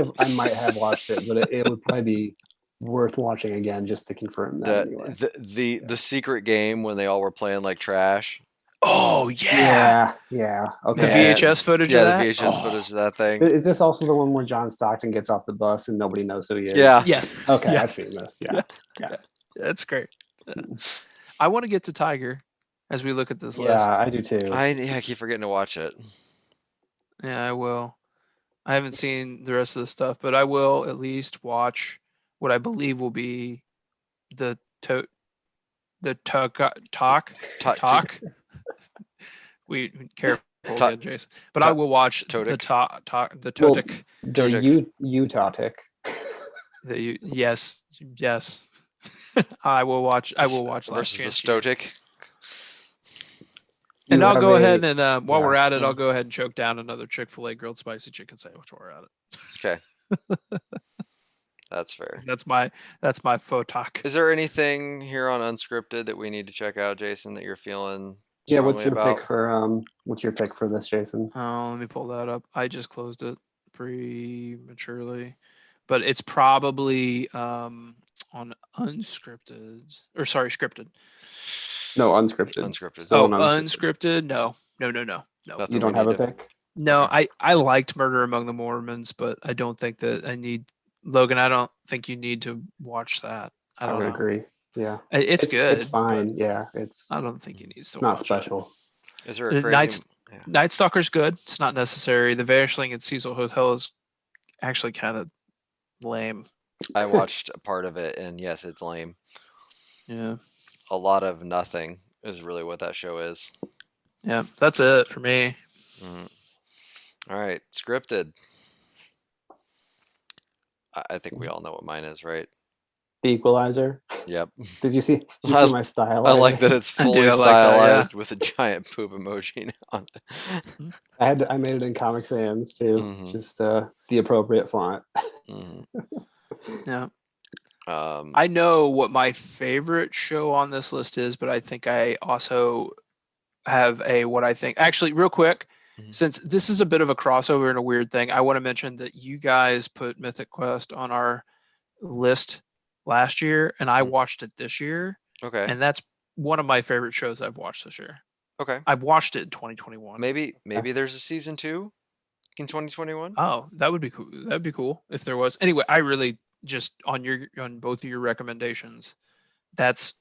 have watched it, but it would probably be worth watching again just to confirm that anyway. The secret game when they all were playing like trash. Oh yeah, Yeah. Yeah. the Okay. VHS footage of Yeah, the that. VHS Oh footage of that thing. Is this also the one where John Stockton gets off the bus and nobody knows who he is? Yeah. yes, Okay, I've yes, seen this. Yeah. yeah, Yeah. yeah. That's great. Yeah. I want to get to Tiger as we look at this list. Yeah, I do too. I keep forgetting to watch it. Yeah, I will. I haven't seen the rest of the stuff, but I will at least watch what I believe will be the to the talk. We careful Ta- again, Jason. But I ta- will watch the Todic? the Well, Totic. the Totic. Utah tick. Yes, yes. I will watch. I will watch Last versus the Chance U. Stotic. And You I'll have go a ahead and while yeah. we're at it, I'll go ahead and choke down another Chick-fil-A grilled spicy chicken sandwich while we're at it. Okay. That's fair. That's my faux talk. Is there anything here on Unscripted that we need to check out, Jason, that you're feeling Yeah, strongly about? what's your pick for this, Jason? Let me pull that up. I just closed it prematurely, but it's probably on unscripted or sorry, scripted. No, unscripted. Unscripted. Oh, Still an unscripted? No. Nothing You don't we have a need to- pick? No, Okay. I liked Murder Among the Mormons, but I don't think that I need Logan. I don't think you need to watch that. I I don't would know. agree. Yeah. It's good. It's fine. Yeah. It's I don't think he needs to not watch special. Is there it. a crazy? Yeah. Night Stalker's good. It's not necessary. The Vanishing at Cecil Hotel is actually kind of lame. I watched a part of it, and yes, it's lame. Yeah. A lot of nothing is really what that show is. Yeah. That's it for me. Mhm. All right, scripted. I think we all know what mine is, right? The Equalizer. Yep. Did you see I- my style? I like that it's I do, fully I like that, yeah. stylized with a giant poop emoji on it. I made it in Comic Sans too. Mhm. Just the appropriate font. Mhm. Yeah. Um, I know what my favorite show on this list is, but I think I also have what I think. Actually, real quick, Mhm. since this is a bit of a crossover and a weird thing, I want to mention that you guys put Mythic Quest on our list last year, and I Mhm. watched it this year, okay. and that's one of my favorite shows I've watched this year. Okay. I've watched it in 2021. Maybe there's a season 2 in 2021. Oh, that would be cool. That'd be cool if there was. Anyway, I really just on both of your recommendations, that's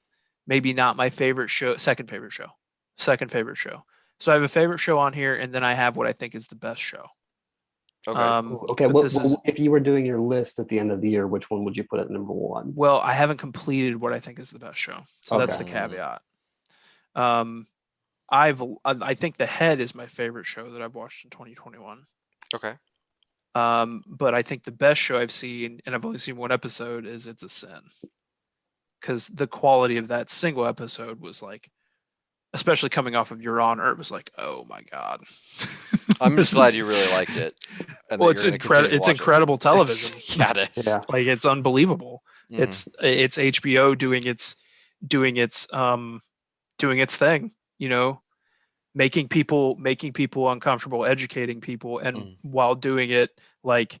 maybe not my favorite show, second favorite show. So I have a favorite show on here, and then I have what I think is the best show. Okay. Okay. But this is If you were doing your list at the end of the year, which one would you put at number one? well, I haven't completed what I think is the best show, so that's the Okay. caveat. I think The Head is my favorite show that I've watched in 2021. Okay. But I think the best show I've seen, and I've only seen one episode, is It's a Sin. because the quality of that single episode was like, especially coming off of Your Honor, it was like, oh my god. I'm just This glad is- you really liked it, and that well, you're going to continue to it's watch it. incredible television. Yeah, it is. Yeah. Like it's unbelievable. Mhm. It's HBO doing its doing its thing, you know, making people uncomfortable, educating people, and Mhm. while doing it, like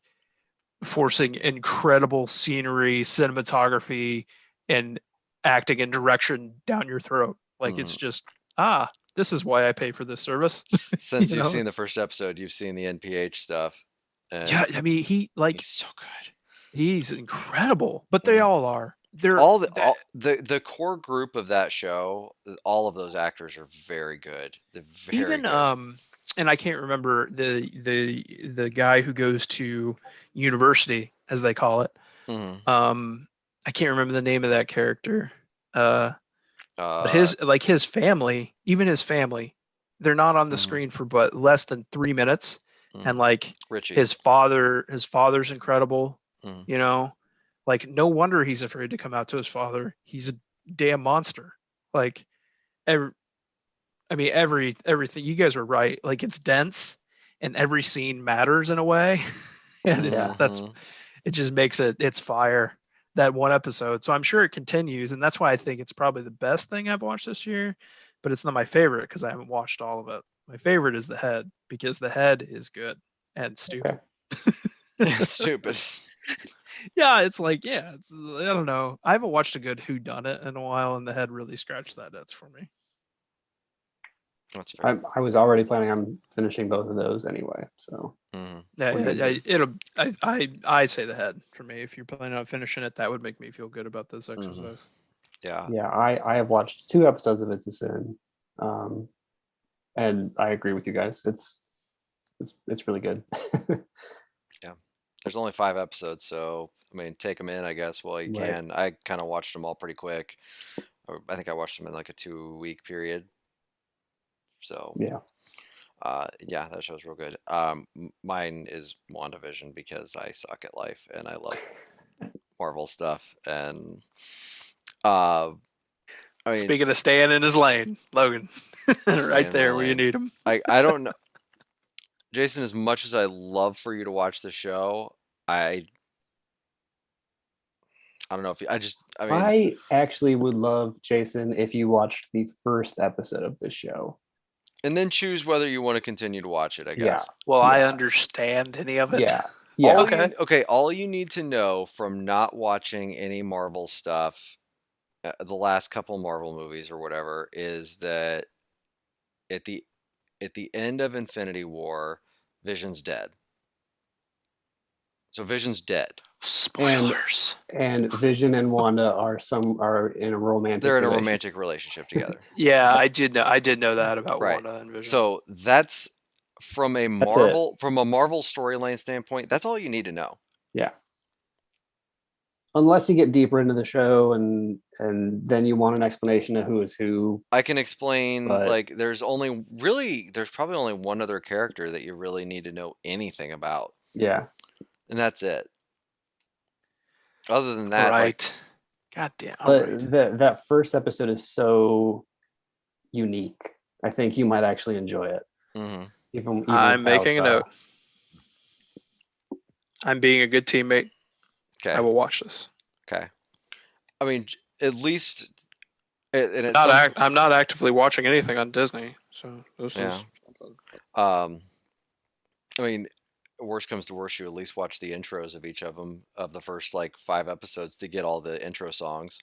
forcing incredible scenery, cinematography, and acting and direction down your throat. Like it's just this is why I pay for this service. Since You you've know, seen the first episode, you've seen the NPH stuff, and yeah, I mean he's so good. he's incredible, but they Mhm. all are. They're All the core group of that show, all of those actors are very good. They're very even good. and I can't remember the guy who goes to university, as they call it. Mhm. I can't remember the name of that character. But Uh, his family, even his family, they're not on the Mhm. screen for but less than 3 minutes. And like Richie. his father's incredible, Mhm. you know? Like no wonder he's afraid to come out to his father. He's a damn monster. Like every, I mean everything you guys were right. Like it's dense and every scene matters in a way. And Mhm. it just makes it's fire, that one episode. So I'm sure it continues, and that's why I think it's probably the best thing I've watched this year, but it's not my favorite because I haven't watched all of it. My favorite is The Head because The Head is good and stupid. Stupid. Yeah, it's like, yeah, I don't know. I haven't watched a good Who Done It in a while, and The Head really scratched that itch for me. That's fair. I was already planning on finishing both of those anyway. So Mhm. Yeah, We're good. I say The Head for me. If you're planning on finishing it, that would make me feel good about this exercise. Yeah. yeah, I have watched 2 episodes of It's a Sin, um, and I agree with you guys. It's really good. There's only 5 episodes, so I mean, take them in, I guess, while you Right. can. I kind of watched them all pretty quick. I think I watched them in like a 2-week period. So, Yeah. yeah, that show's real good. Mine is WandaVision because I suck at life and I love Marvel stuff. And I mean, Speaking of staying in his lane, Logan, stay right in there my where you lane. need him. I don't know, Jason. As much as I love for you to watch the show, I don't know if you, I mean, I actually would love, Jason, if you watched the first episode of this show. and then choose whether you want to continue to watch it, I Yeah. guess. Will I Yeah. understand any of it? Yeah. Yeah. All you need to know from not watching any Marvel stuff, the last couple Marvel movies or whatever, is that at the end of Infinity War, Vision's dead. So Vision's dead. Spoilers. And Vision and Wanda are in a romantic They're in a relationship. romantic relationship together. Yeah, I did know that about Right. Wanda and Vision. So that's from a That's Marvel storyline standpoint, that's all you need to know. Yeah. Unless you get deeper into the show and then you want an explanation of who is who. I can explain, But- like, there's probably only one other character that you really need to know anything about, Yeah. and that's it. Other than that, like, right. God damn. But Right. that first episode is so unique. I think you might actually enjoy it. mhm. Even I'm without, making a note. I'm being a good teammate. I Okay. will watch this. Okay. I mean, at least, and it's I'm not actively watching anything on Disney, so this is. I mean, worst comes to worst, you at least watch the intros of each of them, of the first like 5 episodes, to get all the intro songs.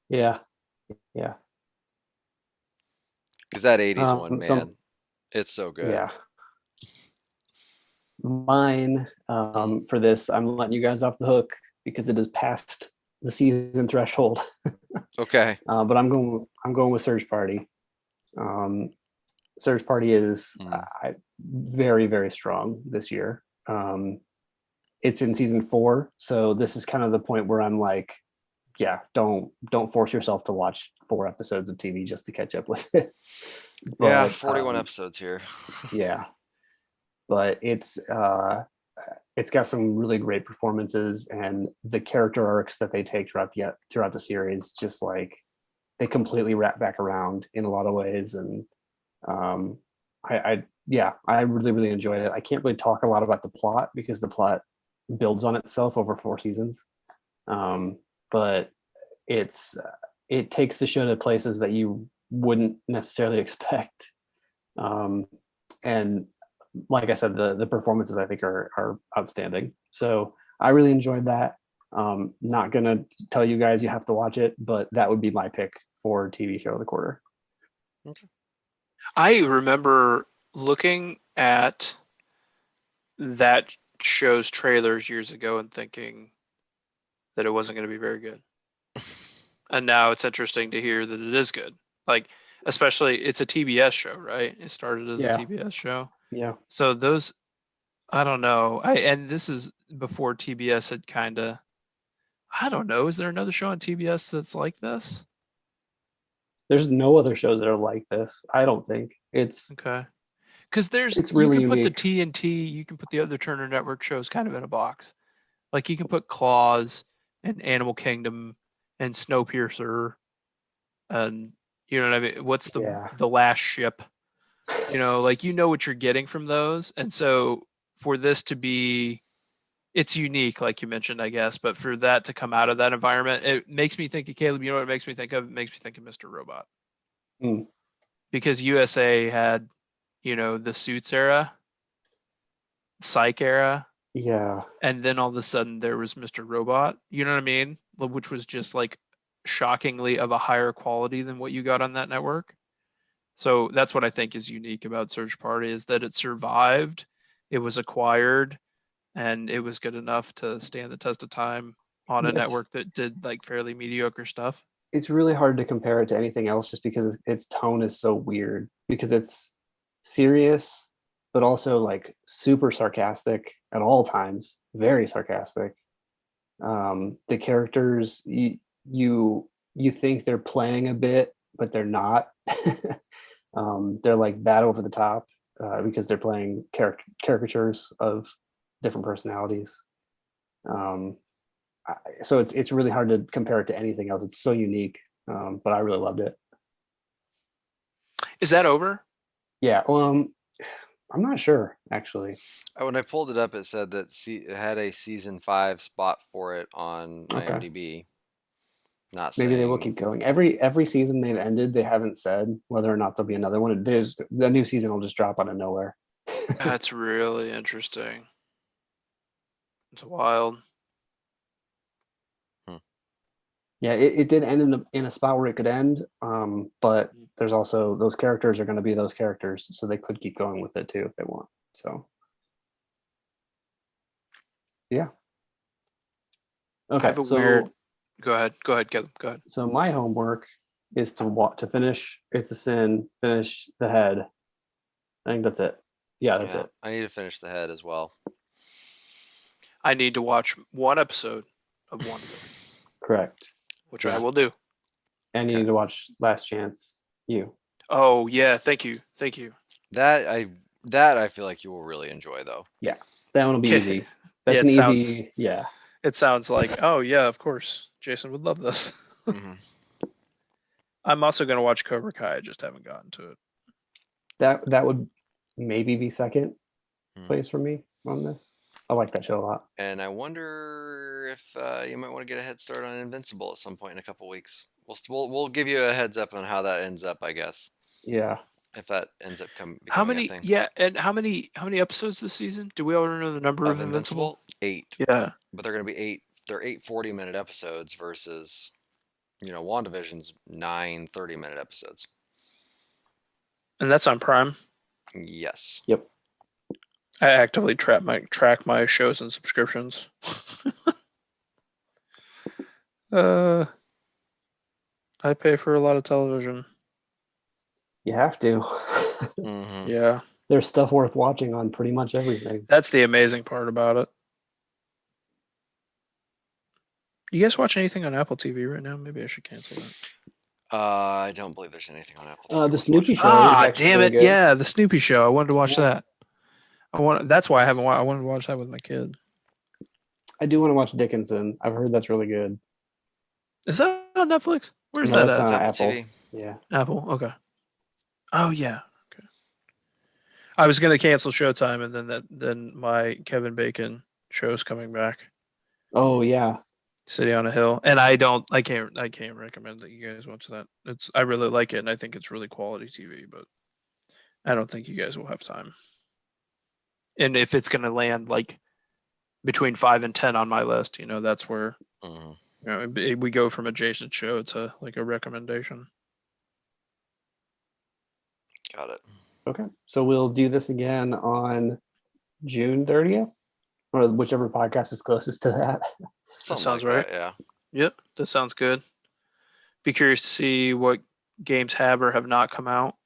Yeah. Because that 80s one, man, it's so good. Yeah. Mine, for this, I'm letting you guys off the hook because it is past the season threshold. Okay. But I'm going with Surge Party. Surge Party is very, very strong this year. It's in season 4, so this is kind of the point where I'm like, yeah, don't force yourself to watch 4 episodes of TV just to catch up with it. But, yeah, 41 episodes here. Yeah, but it's it's got some really great performances, and the character arcs that they take throughout the series, just like they completely wrap back around in a lot of ways. And um, I really enjoyed it. I can't really talk a lot about the plot because the plot builds on itself over 4 seasons, but it takes the show to places that you wouldn't necessarily expect. And like I said, the performances I think are outstanding. So I really enjoyed that. Not gonna tell you guys you have to watch it, but that would be my pick for TV show of the quarter. Okay. I remember looking at that show's trailers years ago and thinking that it wasn't going to be very good. And now it's interesting to hear that it is good. Like, especially it's a TBS show, right? It started as a Yeah. TBS show. Yeah. So those, I don't know. And this is before TBS had kind of, I don't know. Is there another show on TBS that's like this? There's no other shows that are like this. I don't think it's Okay. Because there's, it's you really can put the unique. TNT, you can put the other Turner Network shows kind of in a box. Like you can put Claws and Animal Kingdom and Snowpiercer and you know what I mean? What's Yeah. the last ship? You know, like you know what you're getting from those. And so for this to be it's unique, like you mentioned, I guess, but for that to come out of that environment, it makes me think of Caleb, you know what it makes me think of? It makes me think of Mr. Robot. Mm. Because USA had, you know, the Suits era, Psych era, Yeah. and then all of a sudden there was Mr. Robot, you know what I mean? Which was just like shockingly of a higher quality than what you got on that network. So that's what I think is unique about Search Party is that it survived, it was acquired, and it was good enough to stand the test of time on a It's network that did like fairly mediocre stuff. it's really hard to compare it to anything else just because its tone is so weird because it's serious but also like super sarcastic at all times, very sarcastic. The characters you think they're playing a bit but they're not. They're like that over the top because they're playing caricatures of different personalities. um, so it's really hard to compare it to anything else. It's so unique, but I really loved it. Is that over? Yeah, I'm not sure actually. When I pulled it up, it said that it had a season 5 spot for it on Okay, IMDb. Not maybe they will saying keep going. Every season they've ended, they haven't said whether or not there'll be another one. There's the new season will just drop out of nowhere. That's really interesting. It's wild. Hmm. Yeah, it did end in a spot where it could end, but there's also those characters are going to be those characters, so they could keep going with it too if they want. So yeah. I Okay, have a so weird. Go ahead. Go ahead, Caleb. Go ahead. so my homework is to finish It's a Sin, finish The Head. I think that's it. Yeah, that's yeah, it. I need to finish the head as well. I need to watch one episode of WandaVision, Correct. which Yeah. I will do. And you Okay. need to watch Last Chance U. Oh yeah, thank you, thank you. That I feel like you will really enjoy though. Yeah, that one will be Yeah, easy. yeah, That's it an sounds easy. Yeah, it sounds like oh yeah, of course, Jason would love this. Hmm. I'm also gonna watch Cobra Kai. I just haven't gotten to it. that would maybe be second Hmm. place for me on this. I like that show a lot. And I wonder if you might want to get a head start on Invincible at some point in a couple weeks. We'll give you a heads up on how that ends up, I guess, Yeah, if that ends up How becoming a many? thing. Yeah, and how many episodes this season? Do we already know the number Of of Invincible? 8, Yeah, but they're going to be 8. They're 8 40-minute episodes versus WandaVision's 9 30-minute episodes. and that's on Prime. Yes. yep. I actively track my shows and subscriptions. I pay for a lot of television. You have to. Hmm. Yeah, There's stuff worth watching on pretty much everything. that's the amazing part about it. You guys watch anything on Apple TV right now? Maybe I should cancel that. I don't believe there's anything on Apple TV. The worth Snoopy watching. show is actually Damn pretty it! good. Yeah, the Snoopy show. I wanted to watch Yeah. that. That's why I haven't. I wanted to watch that with my kid. I do want to watch Dickinson. I've heard that's really good. Is that on Netflix? Where's No, that that's at? on Apple Apple. TV. Yeah. Apple. Okay. Oh yeah. Okay. I was gonna cancel Showtime, and then my Kevin Bacon show's coming back. Oh yeah. City on a Hill, and I can't recommend that you guys watch that. I really like it, and I think it's really quality TV, but I don't think you guys will have time. And if it's gonna land like between 5 and 10 on my list, that's where we go from adjacent show to like a recommendation. Got it. Okay. So we'll do this again on June 30th, or whichever podcast is closest to that. Something sounds like right. that, yeah. Yep, that sounds good. Be curious to see what games have or have not come out.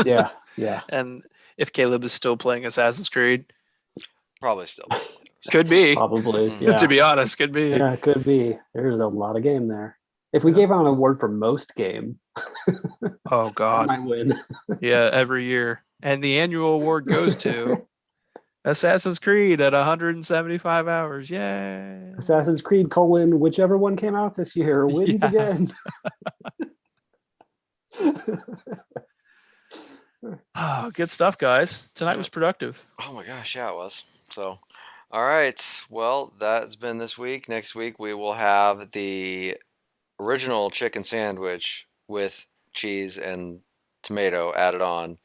Yeah. Yeah. And if Caleb is still playing Assassin's Creed. Probably still. Could be. Probably. Yeah. To be honest, could be. Yeah, it could be. There's a lot of game there. If we Yeah. gave out an award for most game, Oh I God. might win. Yeah, every year. And the annual award goes to Assassin's Creed at 175 hours. Yay. Assassin's Creed : whichever one came out this year wins Yeah. again. Oh, good stuff, guys. Tonight was productive. Oh my gosh, yeah, it was. So, all right. Well, that's been this week. Next week, we will have the original chicken sandwich with cheese and tomato added on,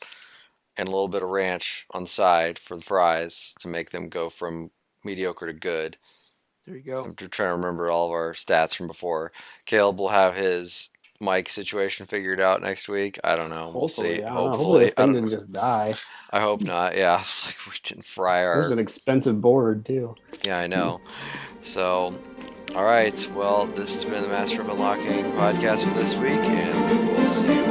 and a little bit of ranch on the side for the fries to make them go from mediocre to good. There you go. I'm trying to remember all of our stats from before. Caleb will have his mic situation figured out next week. I don't know. We'll see. I don't know. Hopefully. Hopefully this I thing don't didn't just die. I hope not. Yeah, like we didn't fry This is our. an expensive board too. Yeah, I know. So, all right. Well, this has been the Master of Unlocking podcast for this week, and we'll see you